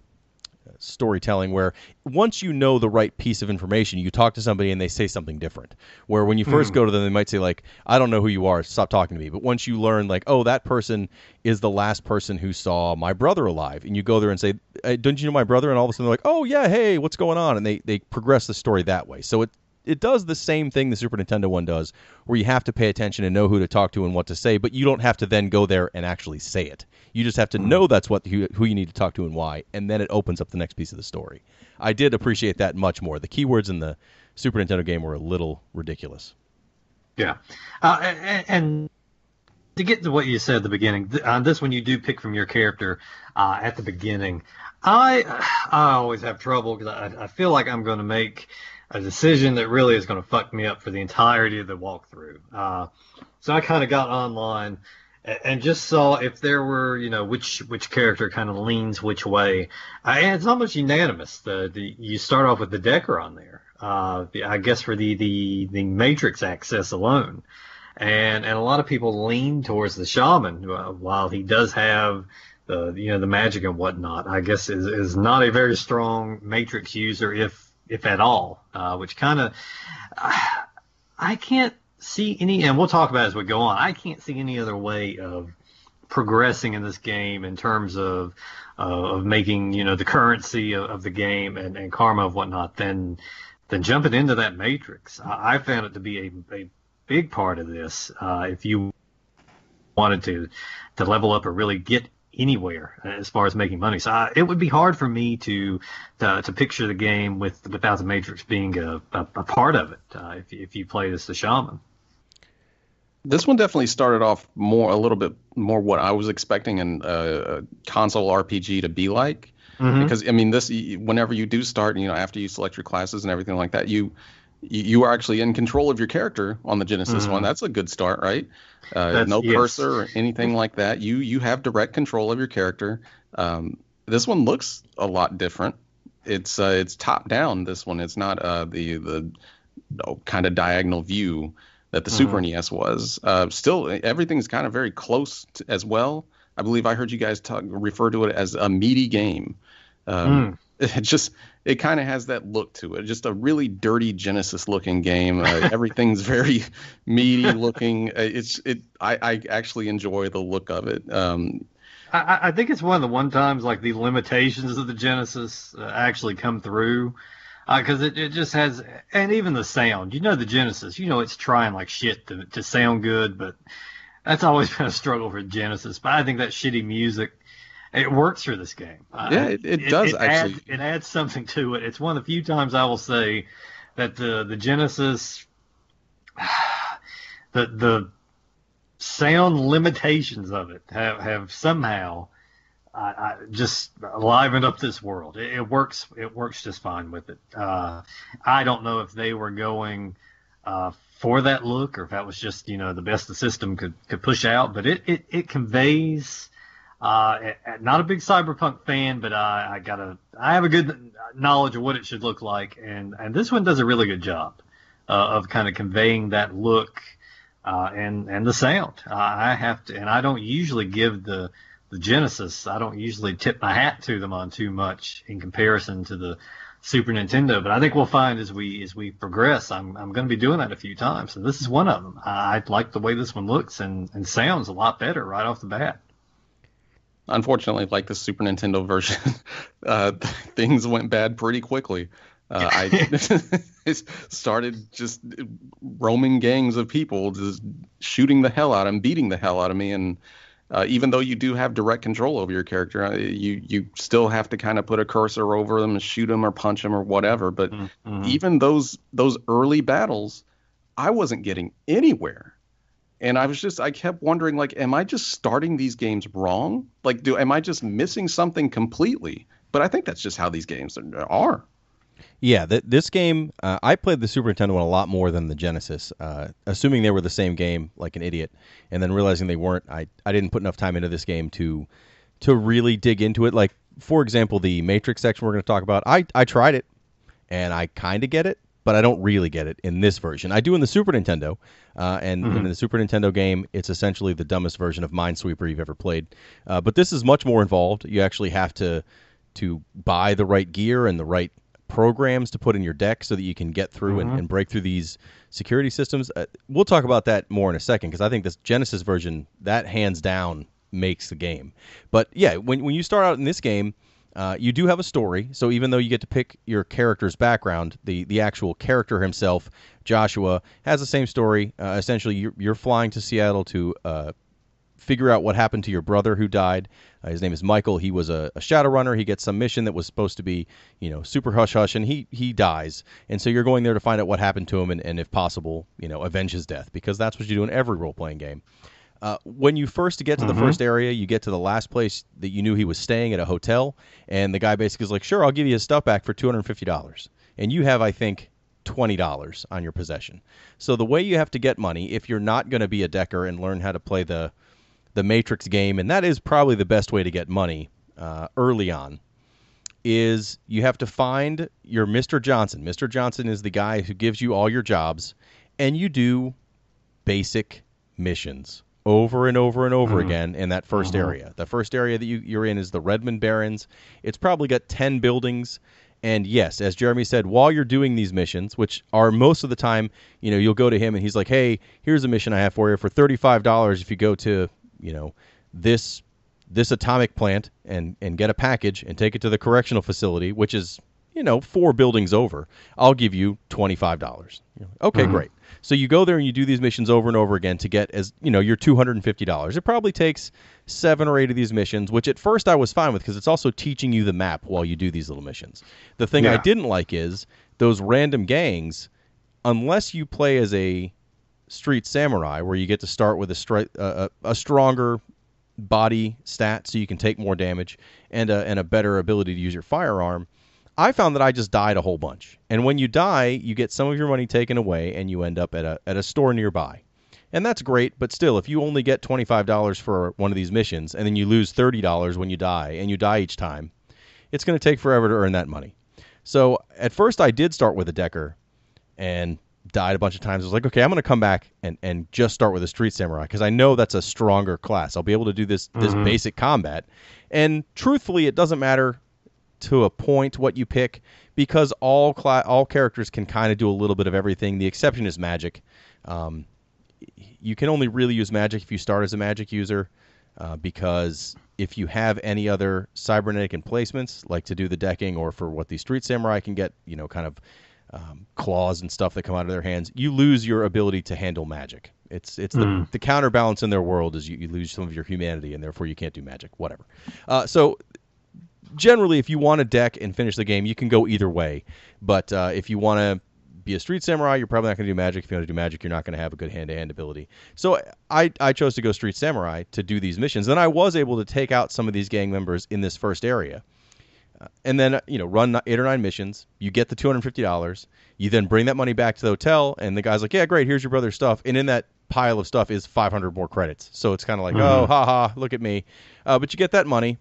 storytelling, where once you know the right piece of information, you talk to somebody and they say something different. Where when you first go to them, they might say, like, I don't know who you are, stop talking to me. But once you learn, like, oh, that person is the last person who saw my brother alive, and you go there and say, don't you know my brother? And all of a sudden they're like, oh yeah, hey, what's going on? And they progress the story that way. So it does the same thing the Super Nintendo one does, where you have to pay attention and know who to talk to and what to say, but you don't have to then go there and actually say it. You just have to know that's who you need to talk to and why, and then it opens up the next piece of the story. I did appreciate that much more. The keywords in the Super Nintendo game were a little ridiculous. Yeah. And to get to what you said at the beginning, this one you do pick from your character at the beginning. I always have trouble because I feel like I'm going to make a decision that really is going to fuck me up for the entirety of the walkthrough. So I kind of got online and just saw if there were, which character kind of leans which way. And it's almost unanimous. You start off with the Decker on there. I guess for the Matrix access alone. And a lot of people lean towards the Shaman, while he does have the magic and whatnot. I guess is not a very strong Matrix user, if at all, which kind of, I can't see any, and we'll talk about it as we go on, I can't see any other way of progressing in this game in terms of making, the currency of the game and karma and whatnot than jumping into that Matrix. I found it to be a big part of this, if you wanted to level up or really get anywhere as far as making money. So it would be hard for me to picture the game without the Matrix being a part of it, if you played as the Shaman. This one definitely started off a little bit more what I was expecting a console RPG to be like. Mm-hmm. Because this, whenever you do start, after you select your classes and everything like that, you are actually in control of your character on the Genesis one. That's a good start, right? No cursor or anything like that. You have direct control of your character. This one looks a lot different. It's top down. This one, it's not the kind of diagonal view that the Super NES was. Still, everything's kind of very close as well. I believe I heard you guys refer to it as a meaty game. It kind of has that look to it. Just a really dirty Genesis looking game. Everything's very meaty looking. I actually enjoy the look of it. I think it's one of the times like the limitations of the Genesis actually come through. Because it just has, and even the sound, the Genesis, it's trying like shit to sound good, but that's always been a struggle for Genesis. But I think that shitty music, it works for this game. It does actually. It adds something to it. It's one of the few times I will say that the Genesis, the sound limitations of it have somehow I just livened up this world. It works. It works just fine with it. I don't know if they were going for that look, or if that was just the best the system could push out. But it conveys. Not a big cyberpunk fan, but I have a good knowledge of what it should look like, and this one does a really good job of kind of conveying that look and the sound. I have to, and I don't usually give the Genesis. I don't usually tip my hat to them on too much in comparison to the Super Nintendo, but I think we'll find as we progress, I'm going to be doing that a few times, and this is one of them. I like the way this one looks and sounds a lot better right off the bat. Unfortunately, like the Super Nintendo version, things went bad pretty quickly. I started just roaming gangs of people, just shooting the hell out of them, beating the hell out of me, and even though you do have direct control over your character, you still have to kind of put a cursor over them and shoot them or punch them or whatever. But even those early battles, I wasn't getting anywhere. And I kept wondering, like, am I just starting these games wrong? Like, am I just missing something completely? But I think that's just how these games are. Yeah, this game, I played the Super Nintendo one a lot more than the Genesis, assuming they were the same game like an idiot, and then realizing they weren't. I didn't put enough time into this game to really dig into it. Like, for example, the Matrix section we're going to talk about, I tried it, and I kind of get it, but I don't really get it in this version. I do in the Super Nintendo, and in the Super Nintendo game, it's essentially the dumbest version of Minesweeper you've ever played. But this is much more involved. You actually have to buy the right gear and the right programs to put in your deck so that you can get through and break through these security systems. We'll talk about that more in a second, because I think this Genesis version, that hands down makes the game. But yeah, when you start out in this game, you do have a story. So even though you get to pick your character's background, the actual character himself, Joshua, has the same story. Essentially, you're flying to Seattle to figure out what happened to your brother who died. His name is Michael. He was a Shadowrunner. He gets some mission that was supposed to be, super hush-hush, and he dies. And so you're going there to find out what happened to him and if possible, avenge his death, because that's what you do in every role-playing game. When you first get to the first area, you get to the last place that you knew he was staying at a hotel, and the guy basically is like, sure, I'll give you his stuff back for $250. And you have, I think, $20 on your possession. So the way you have to get money, if you're not going to be a decker and learn how to play the Matrix game, and that is probably the best way to get money early on, is you have to find your Mr. Johnson. Mr. Johnson is the guy who gives you all your jobs, and you do basic missions over and over and over again in that first area. The first area that you're in is the Redmond Barrens. It's probably got 10 buildings. And yes, as Jeremy said, while you're doing these missions, which are most of the time, you'll go to him and he's like, hey, here's a mission I have for you for $35 if you go to, this atomic plant and get a package and take it to the correctional facility, which is, 4 buildings over. I'll give you $25. Okay, great. So you go there and you do these missions over and over again to get your $250. It probably takes 7 or 8 of these missions, which at first I was fine with because it's also teaching you the map while you do these little missions. The thing I didn't like is those random gangs, unless you play as a street samurai where you get to start with a stronger body stat so you can take more damage and a better ability to use your firearm, I found that I just died a whole bunch. And when you die, you get some of your money taken away and you end up at a store nearby. And that's great, but still, if you only get $25 for one of these missions and then you lose $30 when you die, and you die each time, it's going to take forever to earn that money. So at first I did start with a decker and died a bunch of times. I was like, okay, I'm going to come back and just start with a street samurai because I know that's a stronger class. I'll be able to do this basic combat. And truthfully, it doesn't matter to a point what you pick because all characters can kind of do a little bit of everything. The exception is magic. You can only really use magic if you start as a magic user because if you have any other cybernetic emplacements, like to do the decking or for what the street samurai can get, kind of claws and stuff that come out of their hands, you lose your ability to handle magic. It's the counterbalance in their world is you lose some of your humanity and therefore you can't do magic, whatever. So generally, if you want to deck and finish the game, you can go either way. But if you want to be a street samurai, you're probably not going to do magic. If you want to do magic, you're not going to have a good hand-to-hand ability. So I chose to go street samurai to do these missions. Then I was able to take out some of these gang members in this first area. And then, run 8 or 9 missions. You get the $250. You then bring that money back to the hotel, and the guy's like, yeah, great, here's your brother's stuff. And in that pile of stuff is 500 more credits. So it's kind of like, oh, haha, look at me. But you get that money.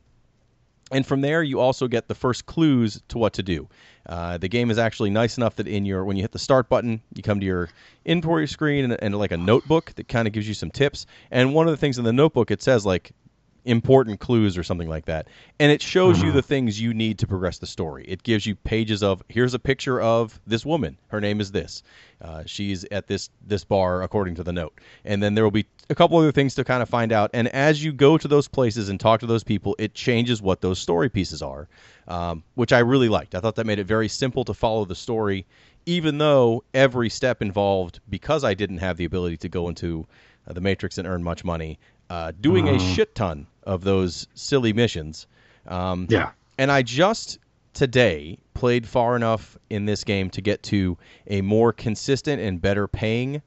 And from there, you also get the first clues to what to do. The game is actually nice enough that when you hit the start button, you come to your inventory screen and like a notebook that kind of gives you some tips. And one of the things in the notebook, it says like important clues or something like that. And it shows you the things you need to progress the story. It gives you pages of, here's a picture of this woman. Her name is this. She's at this bar according to the note. And then there will be a couple other things to kind of find out. And as you go to those places and talk to those people, it changes what those story pieces are, which I really liked. I thought that made it very simple to follow the story, even though every step involved, because I didn't have the ability to go into the Matrix and earn much money, doing a shit ton of those silly missions. And I just today played far enough in this game to get to a more consistent and better paying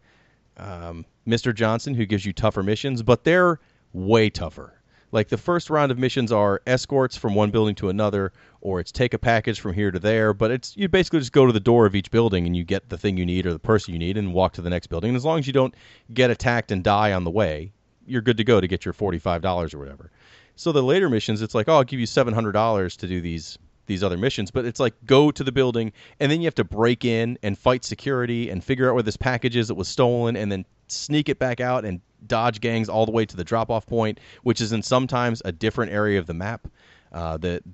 Mr. Johnson, who gives you tougher missions, but they're way tougher. Like the first round of missions are escorts from one building to another, or it's take a package from here to there, but you basically just go to the door of each building and you get the thing you need or the person you need and walk to the next building. And as long as you don't get attacked and die on the way, you're good to go to get your $45 or whatever. So the later missions, it's like, oh, I'll give you $700 to do these other missions, but it's like go to the building and then you have to break in and fight security and figure out where this package is that was stolen and then sneak it back out and dodge gangs all the way to the drop-off point, which is in sometimes a different area of the map.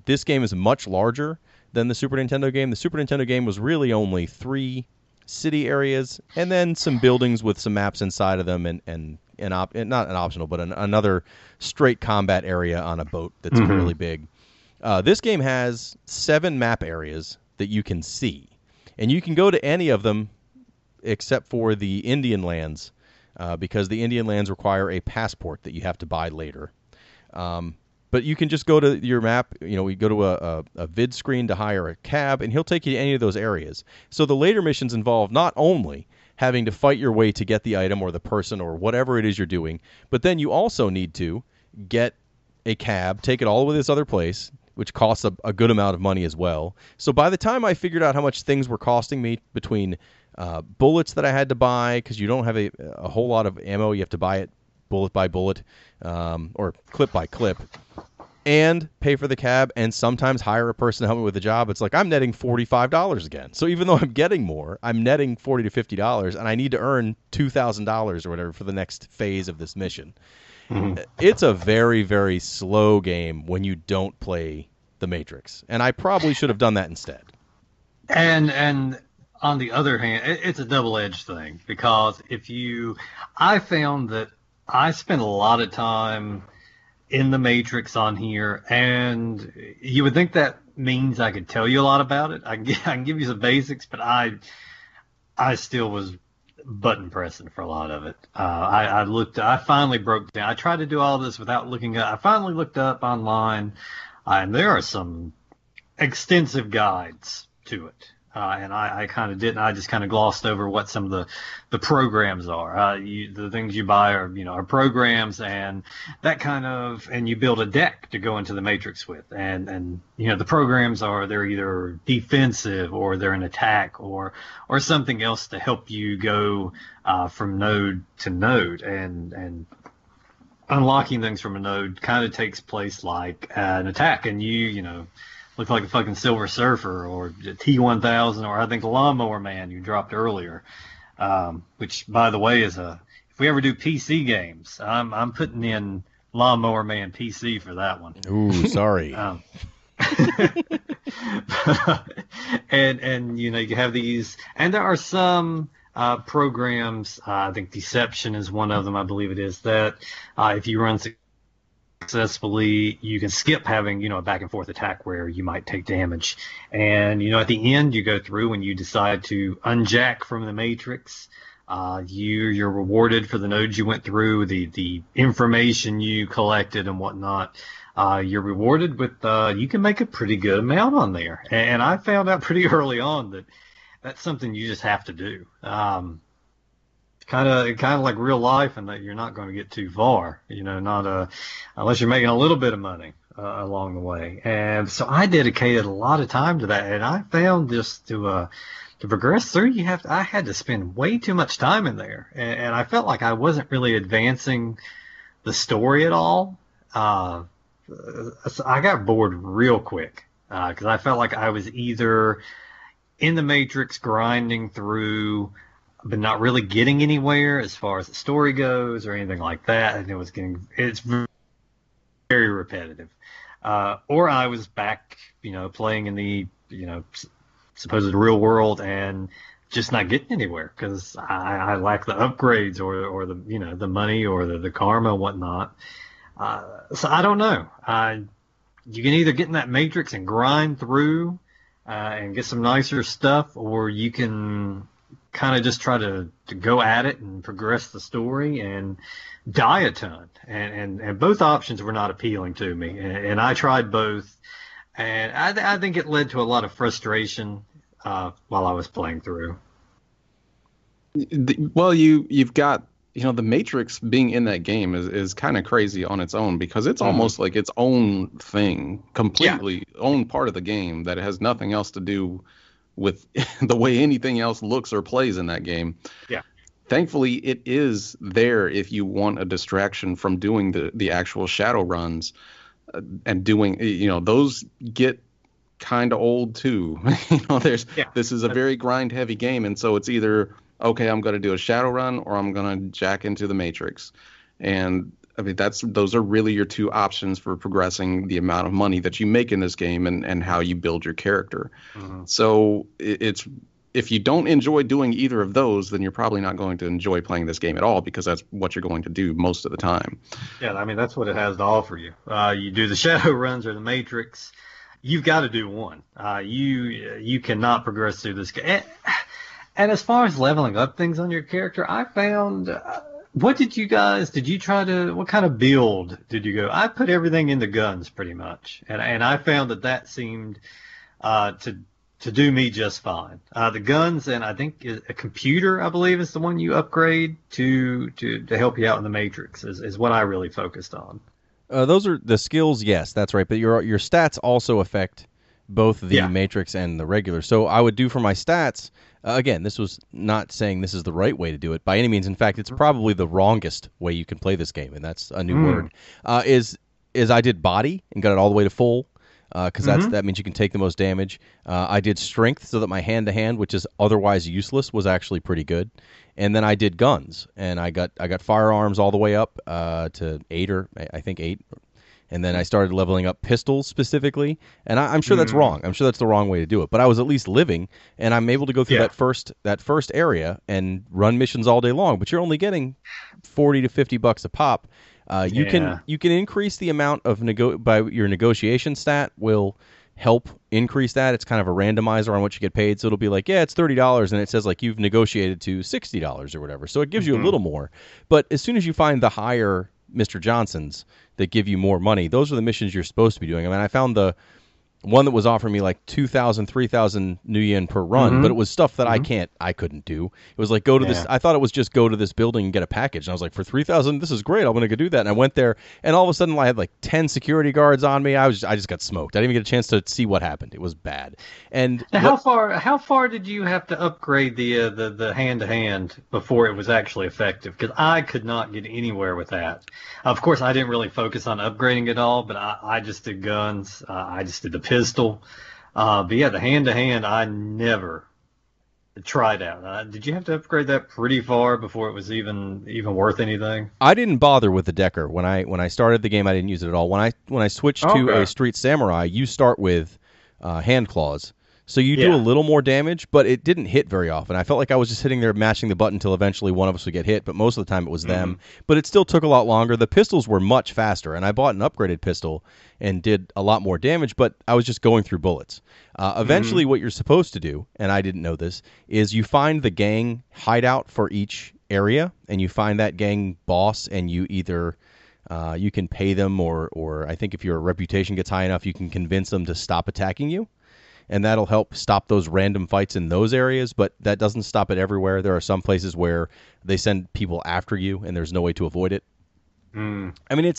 This game is much larger than the Super Nintendo game. The Super Nintendo game was really only 3 city areas and then some buildings with some maps inside of them and not an optional, but another straight combat area on a boat that's fairly big. This game has 7 map areas that you can see, and you can go to any of them except for the Indian lands, because the Indian lands require a passport that you have to buy later. But you can just go to your map. We go to a vid screen to hire a cab, and he'll take you to any of those areas. So the later missions involve not only having to fight your way to get the item or the person or whatever it is you're doing, but then you also need to get a cab, take it all the way to this other place, which costs a good amount of money as well. So by the time I figured out how much things were costing me between bullets that I had to buy, because you don't have a whole lot of ammo, you have to buy it bullet by bullet or clip by clip, and pay for the cab and sometimes hire a person to help me with the job, it's like I'm netting $45 again. So even though I'm getting more, I'm netting $40 to $50, and I need to earn $2,000 or whatever for the next phase of this mission. It's a very, very slow game when you don't play the Matrix, and I probably should have done that instead. And on the other hand, it's a double-edged thing, because I found that I spent a lot of time in the Matrix on here, and you would think that means I could tell you a lot about it. I can give you some basics, but I still was button pressing for a lot of it. I finally broke down. I tried to do all this without looking up. I finally looked up online, and there are some extensive guides to it. And I kind of didn't. I just kind of glossed over what some of the programs are. The things you buy are programs, and that kind of, and you build a deck to go into the Matrix with. And the programs they're either defensive or they're an attack or something else to help you go from node to node. And unlocking things from a node kind of takes place like an attack, and you look like a fucking Silver Surfer or T-1000, or I think the Lawnmower Man you dropped earlier, which, by the way, if we ever do PC games, I'm putting in Lawnmower Man PC for that one. Ooh, sorry. And you have these, and there are some programs, I think Deception is one of them, I believe it is, that if you run successfully, you can skip having a back and forth attack where you might take damage, and at the end you go through and you decide to unjack from the Matrix. You're rewarded for the nodes you went through, the information you collected and whatnot. You're rewarded with you can make a pretty good amount on there, and I found out pretty early on that that's something you just have to do. Kind of like real life, and that you're not going to get too far, not unless you're making a little bit of money along the way. And so I dedicated a lot of time to that, and I found just to progress through, I had to spend way too much time in there, and I felt like I wasn't really advancing the story at all. So I got bored real quick because I felt like I was either in the Matrix grinding through, but not really getting anywhere as far as the story goes or anything like that, and it's very repetitive. Or I was back, playing in the, supposed real world and just not getting anywhere because I lack the upgrades or the, the money or the karma and whatnot. So I don't know. You can either get in that Matrix and grind through and get some nicer stuff, or you can kind of just try to go at it and progress the story and die a ton. And both options were not appealing to me. And I tried both. And I think it led to a lot of frustration while I was playing through. Well, you've got, the Matrix being in that game is kind of crazy on its own because it's almost like its own thing, completely own part of the game that has nothing else to do with the way anything else looks or plays in that game. Yeah. Thankfully, it is there if you want a distraction from doing the actual shadow runs and doing, those get kind of old too. This is a very grind heavy game. And so it's either, okay, I'm going to do a shadow run or I'm going to jack into the Matrix. And I mean, those are really your two options for progressing the amount of money that you make in this game and how you build your character. So it's, if you don't enjoy doing either of those, then you're probably not going to enjoy playing this game at all because that's what you're going to do most of the time. Yeah, I mean, that's what it has to offer you. You do the shadow runs or the Matrix, you've got to do one. You cannot progress through this game. And as far as leveling up things on your character, I found, what did you try to, what kind of build did you go? I put everything into guns pretty much. And I found that seemed to do me just fine. The guns, and I think a computer, I believe, is the one you upgrade to help you out in the Matrix, is what I really focused on. Those are the skills, yes, that's right. But your stats also affect both the Matrix and the regular. So I would do for my stats, again, this was not saying this is the right way to do it by any means. In fact, it's probably the wrongest way you can play this game, and that's a new word, is I did body and got it all the way to full, because that means you can take the most damage. I did strength so that my hand-to-hand, which is otherwise useless, was actually pretty good. And then I did guns, and I got firearms all the way up to 8 or I think 8. And then I started leveling up pistols specifically, and I'm sure that's wrong. I'm sure that's the wrong way to do it. But I was at least living, and I'm able to go through that first area and run missions all day long. But you're only getting $40 to $50 a pop. You can increase the amount of by your negotiation stat will help increase that. It's kind of a randomizer on what you get paid. So it'll be like, it's $30, and it says like you've negotiated to $60 or whatever. So it gives you a little more. But as soon as you find the higher Mr. Johnsons that give you more money, those are the missions you're supposed to be doing. I mean, I found the one that was offering me like 2,000, 3,000 new yen per run, but it was stuff that I couldn't do. It was like, go to this. I thought it was just go to this building and get a package. And I was like, for 3,000, this is great. I'm going to go do that. And I went there, and all of a sudden I had like 10 security guards on me. I just got smoked. I didn't even get a chance to see what happened. It was bad. And now, how far did you have to upgrade the hand-to-hand before it was actually effective? Because I could not get anywhere with that. Of course, I didn't really focus on upgrading it all, but I just did guns. I just did the pistol. But yeah, the hand-to-hand, I never tried out. Did you have to upgrade that pretty far before it was even worth anything? I didn't bother with the Decker. When I started the game, I didn't use it at all. When I switched to a Street Samurai, you start with hand claws. So you do a little more damage, but it didn't hit very often. I felt like I was just sitting there mashing the button until eventually one of us would get hit, but most of the time it was them. But it still took a lot longer. The pistols were much faster, and I bought an upgraded pistol and did a lot more damage, but I was just going through bullets. Eventually what you're supposed to do, and I didn't know this, is you find the gang hideout for each area, and you find that gang boss, and you either... you can pay them, or I think if your reputation gets high enough, you can convince them to stop attacking you. and that'll help stop those random fights in those areas, but that doesn't stop it everywhere. There are some places where they send people after you, and there's no way to avoid it. I mean,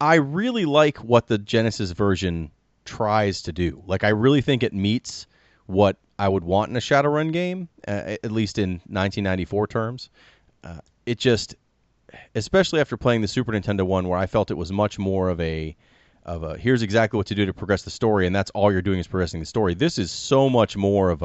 I really like what the Genesis version tries to do. Like, I really think it meets what I would want in a Shadowrun game, at least in 1994 terms. It just, especially after playing the Super Nintendo one, where I felt it was much more of a here's exactly what to do to progress the story, and that's all you're doing is progressing the story. This is so much more of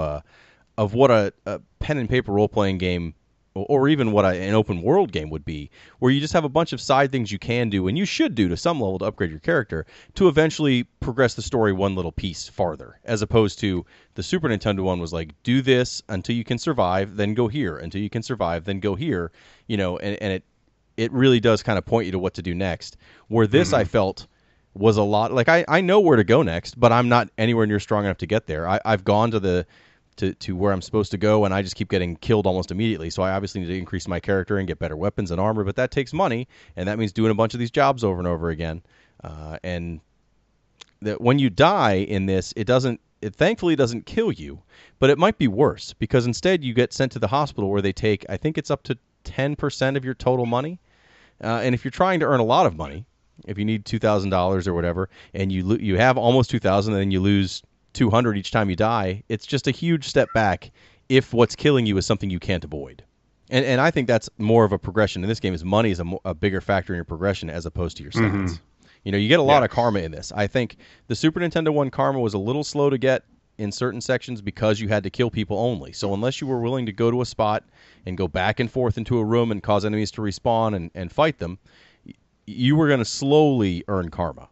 what a pen and paper role playing game, or even what an open world game would be, where you just have a bunch of side things you can do, and you should do to some level to upgrade your character, to eventually progress the story one little piece farther, as opposed to the Super Nintendo one was like, do this until you can survive, then go here, until you can survive, then go here, and it really does kind of point you to what to do next. Where this, I felt, was a lot, like, I know where to go next, but I'm not anywhere near strong enough to get there. I've gone to where I'm supposed to go, and I just keep getting killed almost immediately. So I obviously need to increase my character and get better weapons and armor, but that takes money, and that means doing a bunch of these jobs over and over again. And that when you die in this, it thankfully doesn't kill you, but it might be worse, because instead you get sent to the hospital where they take, I think it's up to 10% of your total money. And if you're trying to earn a lot of money, if you need $2,000 or whatever, and you have almost 2,000, and then you lose 200 each time you die, it's just a huge step back if what's killing you is something you can't avoid. And I think that's more of a progression in this game, is money is a bigger factor in your progression as opposed to your stats. You get a lot of karma in this. I think the Super Nintendo one karma was a little slow to get in certain sections because you had to kill people only. So unless you were willing to go to a spot and go back and forth into a room and cause enemies to respawn and fight them, you were going to slowly earn karma.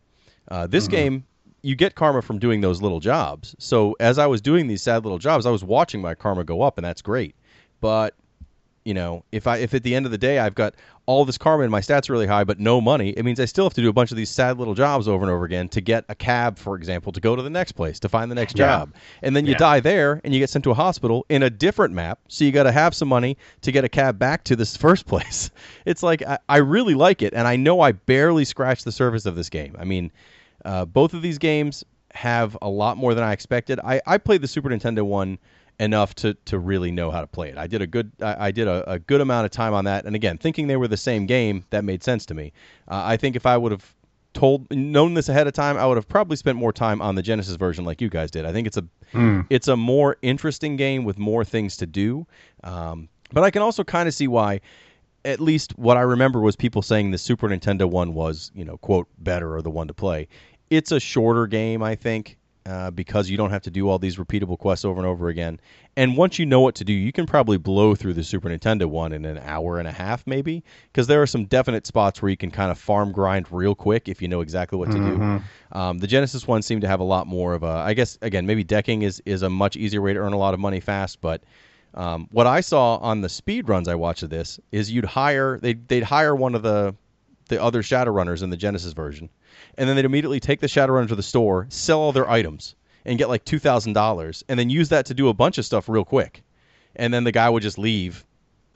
This game, you get karma from doing those little jobs. So as I was doing these sad little jobs, I was watching my karma go up, and that's great. But if at the end of the day I've got all this karma and my stats are really high but no money, it means I still have to do a bunch of these sad little jobs over and over again to get a cab, for example, to go to the next place, to find the next job. And then you die there, and you get sent to a hospital in a different map, so you got to have some money to get a cab back to this first place. It's like, I really like it, and I know I barely scratched the surface of this game. I mean, both of these games have a lot more than I expected. I played the Super Nintendo one enough to really know how to play it. I did a good amount of time on that, and again, thinking they were the same game, that made sense to me. I think if I would have known this ahead of time, I would have probably spent more time on the Genesis version like you guys did. I think it's a more interesting game with more things to do, but I can also kind of see why. At least what I remember was people saying the Super Nintendo one was, quote, better or the one to play. It's a shorter game, I think, because you don't have to do all these repeatable quests over and over again. And once you know what to do, you can probably blow through the Super Nintendo one in an hour and a half, maybe, because there are some definite spots where you can kind of farm grind real quick if you know exactly what to do. The Genesis one seemed to have a lot more of I guess, again, maybe decking is a much easier way to earn a lot of money fast, but what I saw on the speed runs I watched of this is they'd hire one of the other Shadowrunners in the Genesis version, and then they'd immediately take the Shadowrunner to the store, sell all their items, and get like $2,000, and then use that to do a bunch of stuff real quick. And then the guy would just leave,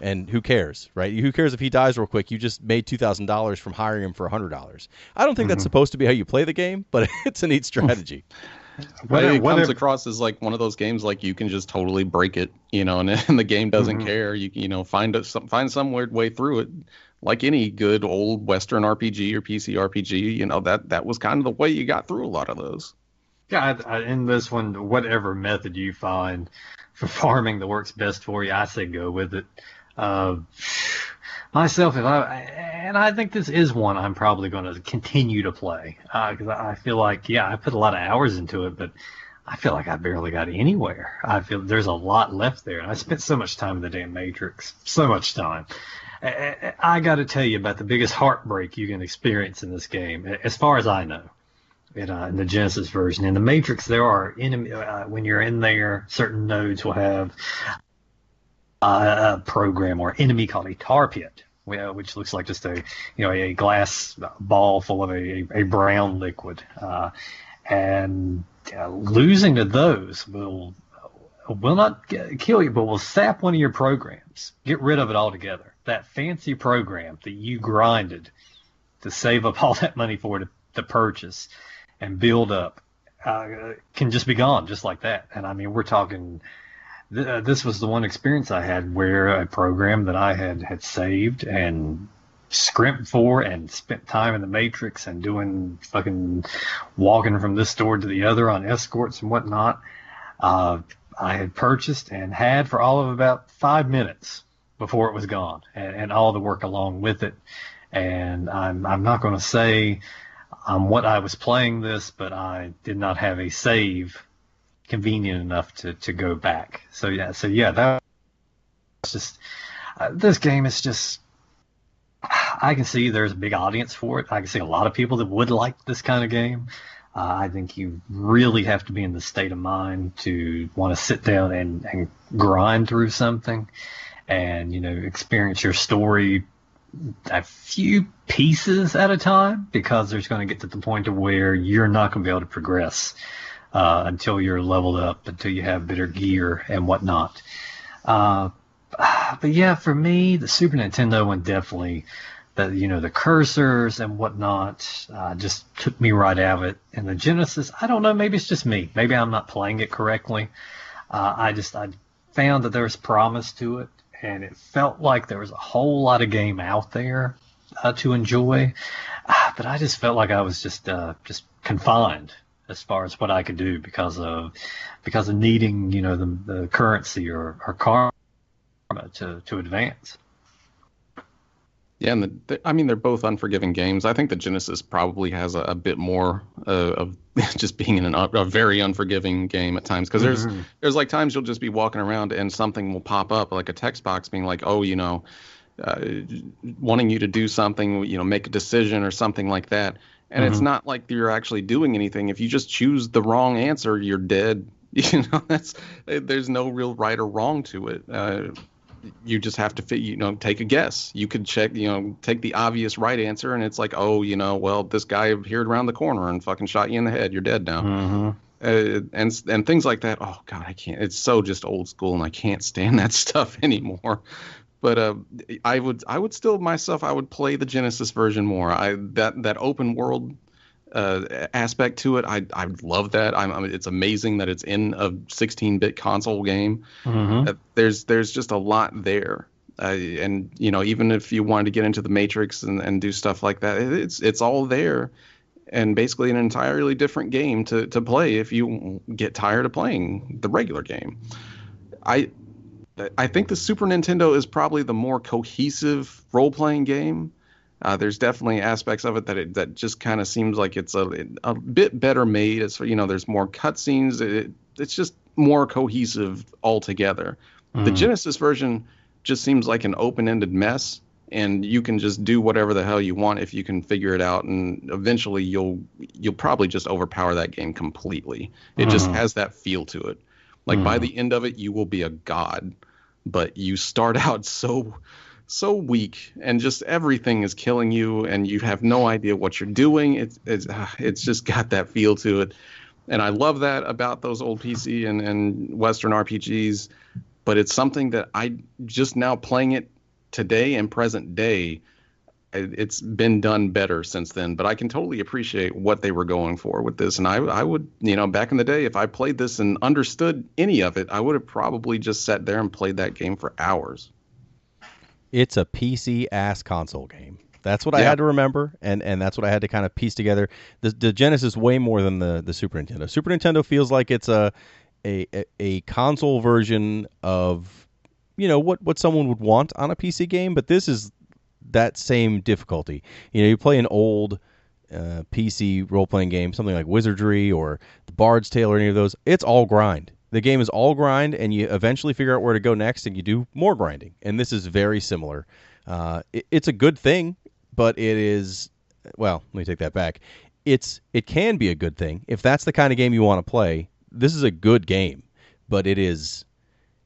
and who cares, right? Who cares if he dies real quick? You just made $2,000 from hiring him for $100. I don't think that's supposed to be how you play the game, but it's a neat strategy. It comes across as like one of those games like you can just totally break it, and the game doesn't care. You find some weird way through it, like any good old Western RPG or PC RPG. That was kind of the way you got through a lot of those. Yeah, in this one, whatever method you find for farming that works best for you, I say go with it. Myself, I think this is one I'm probably going to continue to play, because I feel like, I put a lot of hours into it, but I feel like I barely got anywhere. I feel there's a lot left there, and I spent so much time in the damn Matrix, so much time. I got to tell you about the biggest heartbreak you can experience in this game, as far as I know, in the Genesis version. In the Matrix, there are when you're in there, certain nodes will have a program or enemy called a tar pit, which looks like just a glass ball full of a brown liquid, and losing to those will not kill you, but will sap one of your programs, get rid of it altogether. That fancy program that you grinded to save up all that money for to purchase and build up, can just be gone just like that. And I mean, we're talking. This was the one experience I had where a program that I had saved and scrimped for and spent time in the Matrix and doing fucking walking from this store to the other on escorts and whatnot. I had purchased and had for all of about 5 minutes before it was gone, and all the work along with it. And I'm not going to say what I was playing this, but I did not have a save convenient enough to go back. So yeah, that was just this game is just. I can see there's a big audience for it. I can see a lot of people that would like this kind of game. I think you really have to be in the state of mind to want to sit down and grind through something and, experience your story a few pieces at a time, because there's going to get to the point of where you're not going to be able to progress until you're leveled up, until you have better gear and whatnot. But yeah, for me, the Super Nintendo one definitely, the cursors and whatnot just took me right out of it. And the Genesis, I don't know, maybe it's just me. Maybe I'm not playing it correctly. I found that there's promise to it, and it felt like there was a whole lot of game out there to enjoy. But I just felt like I was just confined as far as what I could do because of needing the currency or karma to advance. Yeah, and they're both unforgiving games. I think the Genesis probably has a bit more of just being in a very unforgiving game at times, because there's like times you'll just be walking around and something will pop up, like a text box being like, oh, wanting you to do something, make a decision or something like that. And it's not like you're actually doing anything. If you just choose the wrong answer, you're dead. There's no real right or wrong to it. You just have to take a guess. You could check, take the obvious right answer, and it's like, oh, well, this guy appeared around the corner and fucking shot you in the head. You're dead now. And things like that. Oh God, I can't. It's so just old school, and I can't stand that stuff anymore. But I would still myself. I would play the Genesis version more. That open world aspect to it, I love that. It's amazing that it's in a 16-bit console game. There's just a lot there, and even if you wanted to get into the Matrix and do stuff like that, it's all there, and basically an entirely different game to play if you get tired of playing the regular game. I think the Super Nintendo is probably the more cohesive role-playing game. There's definitely aspects of it that just kind of seems like it's a bit better made. It's there's more cutscenes. It's just more cohesive altogether. The Genesis version just seems like an open-ended mess, and you can just do whatever the hell you want if you can figure it out. And eventually, you'll probably just overpower that game completely. It just has that feel to it. Like by the end of it, you will be a god, but you start out so weak, and just everything is killing you, and you have no idea what you're doing. It's just got that feel to it, and I love that about those old PC and Western RPGs. But it's something that I just now playing it today and present day. It's been done better since then, but I can totally appreciate what they were going for with this. And I would, back in the day, if I played this and understood any of it, I would have probably just sat there and played that game for hours. It's a PC-ass console game. That's what I had to remember, and that's what I had to kind of piece together. The Genesis way more than the Super Nintendo. Super Nintendo feels like it's a console version of, what someone would want on a PC game, but this is that same difficulty. You play an old PC role-playing game, something like Wizardry or The Bard's Tale or any of those, it's all grind. The game is all grind, and you eventually figure out where to go next, and you do more grinding. And this is very similar. It's a good thing, but it is... Well, let me take that back. It can be a good thing. If that's the kind of game you want to play, this is a good game. But it is...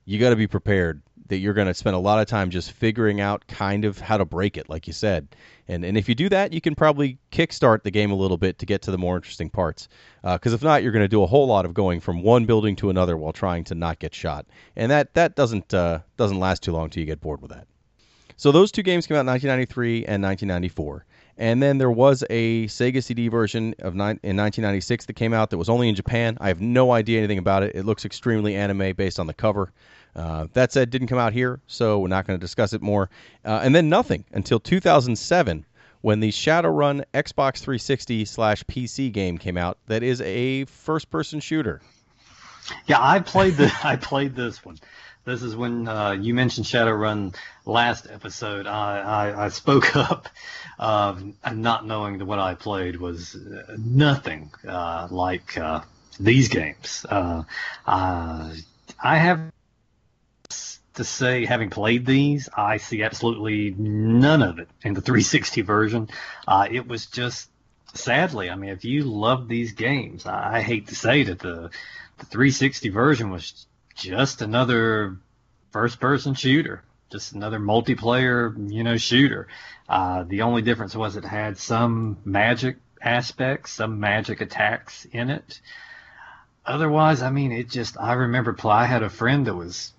You got to be prepared that you're going to spend a lot of time just figuring out kind of how to break it, like you said. And if you do that, you can probably kickstart the game a little bit to get to the more interesting parts. Because if not, you're going to do a whole lot of going from one building to another while trying to not get shot. And that doesn't last too long till you get bored with that. So those two games came out in 1993 and 1994. And then there was a Sega CD version in 1996 that came out that was only in Japan. I have no idea anything about it. It looks extremely anime based on the cover. That said, didn't come out here, so we're not going to discuss it more. And then nothing until 2007 when the Shadowrun Xbox 360/PC game came out that is a first-person shooter. Yeah, I played this one. This is when you mentioned Shadowrun last episode. I spoke up, not knowing that what I played was nothing like these games. I have to say, having played these, I see absolutely none of it in the 360 version. It was just, sadly, I mean, if you love these games, I hate to say that the 360 version was just another first-person shooter, just another multiplayer, shooter. The only difference was it had some magic aspects, some magic attacks in it. Otherwise, I mean, I remember I had a friend that was,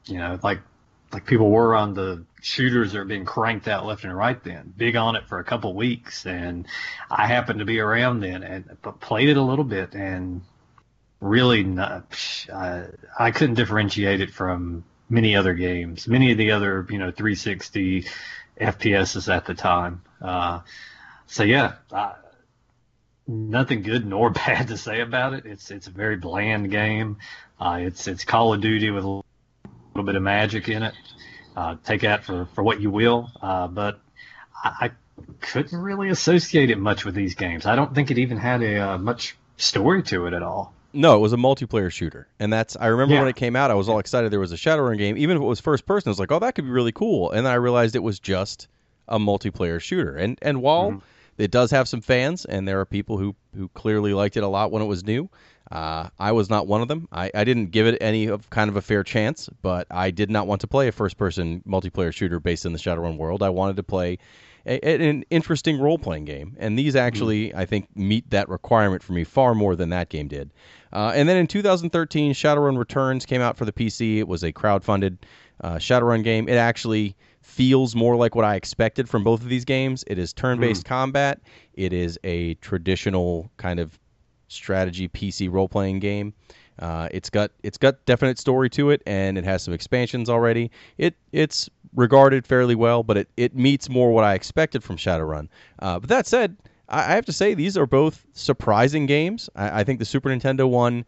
like people were on the shooters that are being cranked out left and right then, big on it for a couple weeks, and I happened to be around then but played it a little bit, and really I couldn't differentiate it from many other games, many of the other 360 FPSs at the time. So yeah, nothing good nor bad to say about it. It's a very bland game. It's Call of Duty with a little bit of magic in it. Take that for what you will, but I couldn't really associate it much with these games. I don't think it even had a much story to it at all. No, it was a multiplayer shooter, and I remember when it came out, I was all excited there was a Shadowrun game. Even if it was first person, I was like, oh, that could be really cool. And then I realized it was just a multiplayer shooter. And while it does have some fans, and there are people who clearly liked it a lot when it was new, I was not one of them. I didn't give it any kind of a fair chance, but I did not want to play a first-person multiplayer shooter based in the Shadowrun world. I wanted to play an interesting role-playing game, and these actually, I think, meet that requirement for me far more than that game did. And then in 2013, Shadowrun Returns came out for the PC. It was a crowdfunded Shadowrun game. It actually feels more like what I expected from both of these games. It is turn-based combat. It is a traditional kind of strategy PC role-playing game. It's got definite story to it, and it has some expansions already. It's regarded fairly well, but it meets more what I expected from Shadowrun. But that said, I have to say these are both surprising games. I think the Super Nintendo one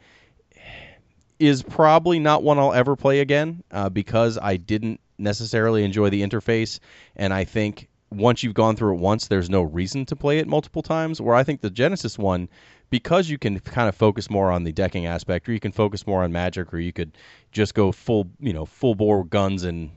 is probably not one I'll ever play again because I didn't necessarily enjoy the interface, and I think once you've gone through it once, there's no reason to play it multiple times, where I think the Genesis one, because you can kind of focus more on the decking aspect, or you can focus more on magic, or you could just go full bore guns and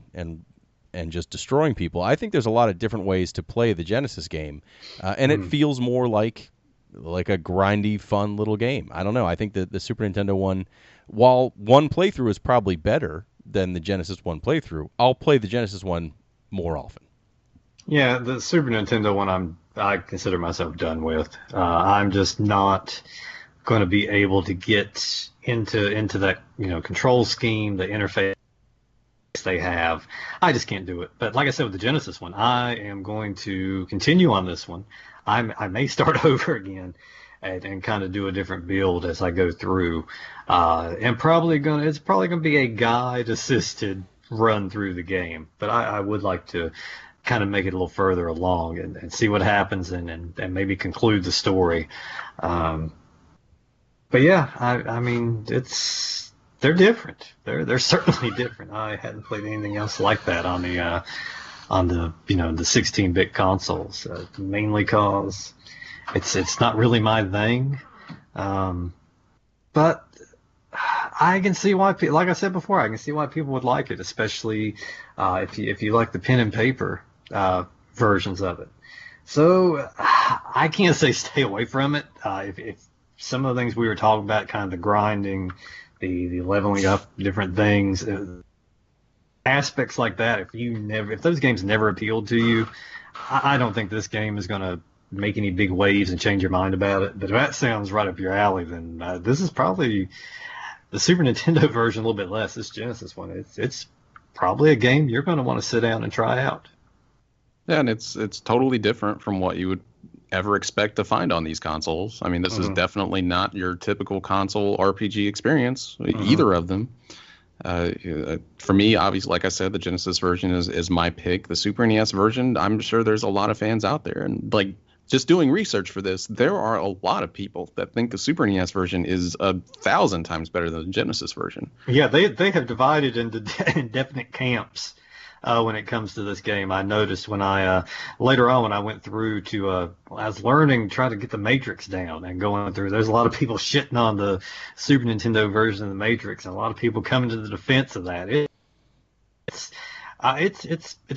just destroying people. I think there's a lot of different ways to play the Genesis game, and it feels more like a grindy, fun little game. I don't know. I think that the Super Nintendo one, while one playthrough is probably better than the Genesis one playthrough, I'll play the Genesis one more often. Yeah, the Super Nintendo one I consider myself done with. I'm just not going to be able to get into that control scheme, the interface they have. I just can't do it. But like I said with the Genesis one, I am going to continue on this one. I may start over again and kind of do a different build as I go through. And it's probably gonna be a guide assisted run through the game. But I would like to kind of make it a little further along and see what happens and maybe conclude the story. But yeah, I mean, they're different. They're certainly different. I hadn't played anything else like that on the the 16-bit consoles, mainly cause it's not really my thing. But I can see why, like I said before, I can see why people would like it, especially if you like the pen and paper versions of it. So I can't say stay away from it. If some of the things we were talking about, kind of the grinding, the leveling up different things, aspects like that, if those games never appealed to you, I don't think this game is going to make any big waves and change your mind about it. But if that sounds right up your alley, then this is probably the Super Nintendo version, a little bit less. This Genesis one, it's probably a game you're going to want to sit down and try out. Yeah, and it's totally different from what you would ever expect to find on these consoles. I mean, this is definitely not your typical console RPG experience, either of them. For me, obviously, like I said, the Genesis version is my pick. The Super NES version, I'm sure there's a lot of fans out there. And like just doing research for this, there are a lot of people that think the Super NES version is 1,000 times better than the Genesis version. Yeah, they have divided into definite camps when it comes to this game. I noticed when I later on when I went through to I was learning trying to get the Matrix down and going through. There's a lot of people shitting on the Super Nintendo version of the Matrix, and a lot of people coming to the defense of that. It's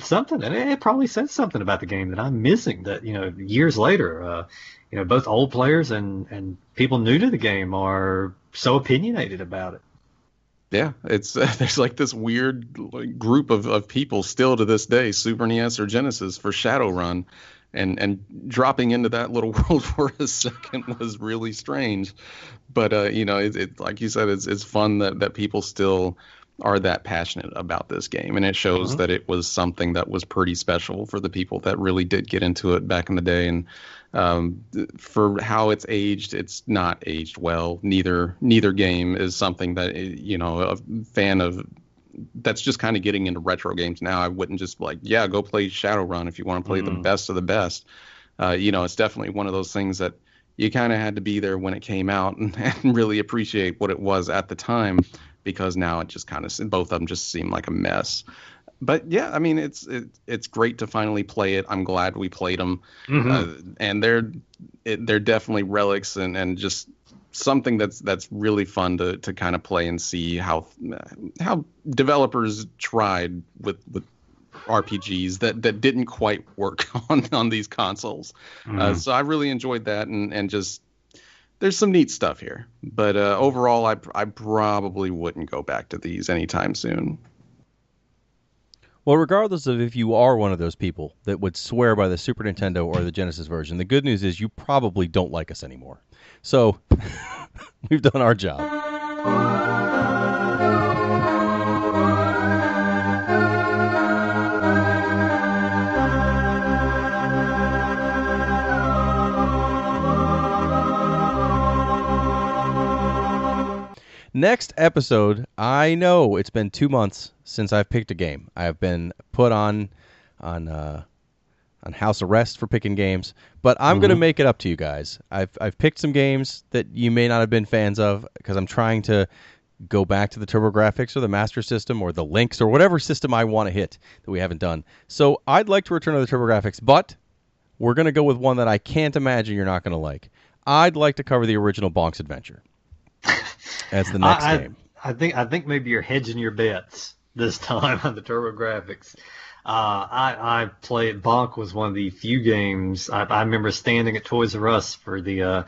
something, and it probably says something about the game that I'm missing. That years later, both old players and people new to the game are so opinionated about it. Yeah, it's there's like this weird group of people still to this day, Super NES or Genesis for Shadowrun, and dropping into that little world for a second was really strange. But it like you said, it's fun that people still are that passionate about this game, and it shows that it was something that was pretty special for the people that really did get into it back in the day. And for how it's aged, it's not aged well. Neither game is something that a fan of that's just kind of getting into retro games now. I wouldn't just like, yeah, go play Shadowrun if you want to play the best of the best. It's definitely one of those things that you kind of had to be there when it came out and really appreciate what it was at the time, because now it just kind of, both of them just seem like a mess. But yeah, I mean, it's great to finally play it. I'm glad we played them, and they're definitely relics and just something that's really fun to kind of play and see how developers tried with RPGs that didn't quite work on these consoles. So I really enjoyed that, and just there's some neat stuff here. But overall, I probably wouldn't go back to these anytime soon. Well, regardless of if you are one of those people that would swear by the Super Nintendo or the Genesis version, the good news is you probably don't like us anymore. So we've done our job. Next episode, I know it's been 2 months since I've picked a game. I have been put on house arrest for picking games, but I'm going to make it up to you guys. I've picked some games that you may not have been fans of because I'm trying to go back to the TurboGrafx or the Master System or the Lynx or whatever system I want to hit that we haven't done. So I'd like to return to the TurboGrafx, but we're going to go with one that I can't imagine you're not going to like. I'd like to cover the original Bonk's Adventure as the next game. I think maybe you're hedging your bets this time on the TurboGrafx. I played Bonk was one of the few games I remember standing at Toys R Us for the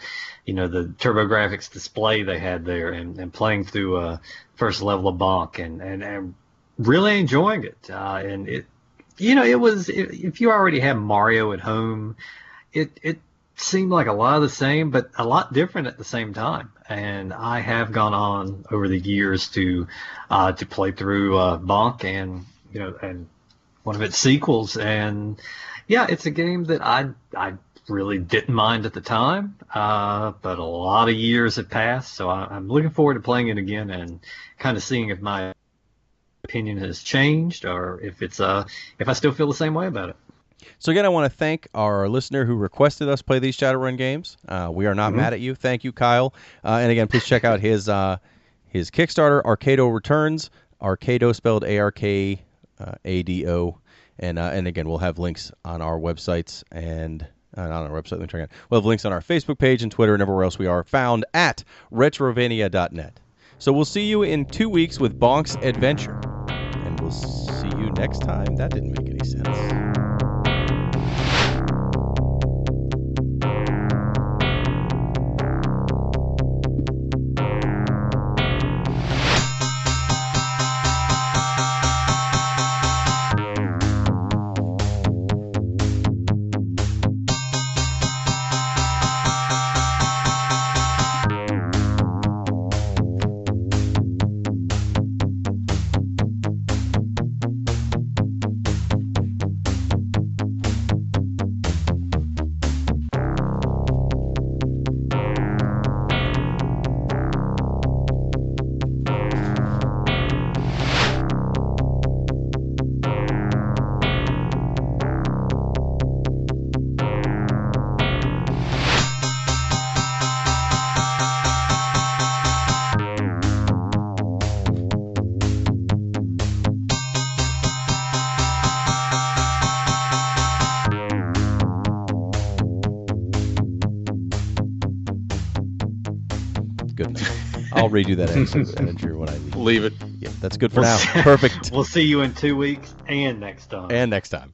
the TurboGrafx display they had there and playing through first level of Bonk and really enjoying it. And it was, if you already have Mario at home, it seemed like a lot of the same, but a lot different at the same time. And I have gone on over the years to play through Bonk and one of its sequels, and yeah, it's a game that I really didn't mind at the time, but a lot of years have passed, so I'm looking forward to playing it again and kind of seeing if my opinion has changed or if I still feel the same way about it. So again, I want to thank our listener who requested us play these Shadowrun games. We are not mad at you. Thank you, Kyle. And again, please check out his Kickstarter, Arkado Returns, Arkado spelled ARKADO. And again, we'll have links on our websites and on our website. Let me try again. We'll have links on our Facebook page and Twitter and everywhere else we are found at retrovania.net. So we'll see you in 2 weeks with Bonk's Adventure. And we'll see you next time. That didn't make any sense. good enough. I'll redo that entry when I leave. Leave it. Yeah, that's good for now. Perfect. We'll see you in 2 weeks and next time. And next time.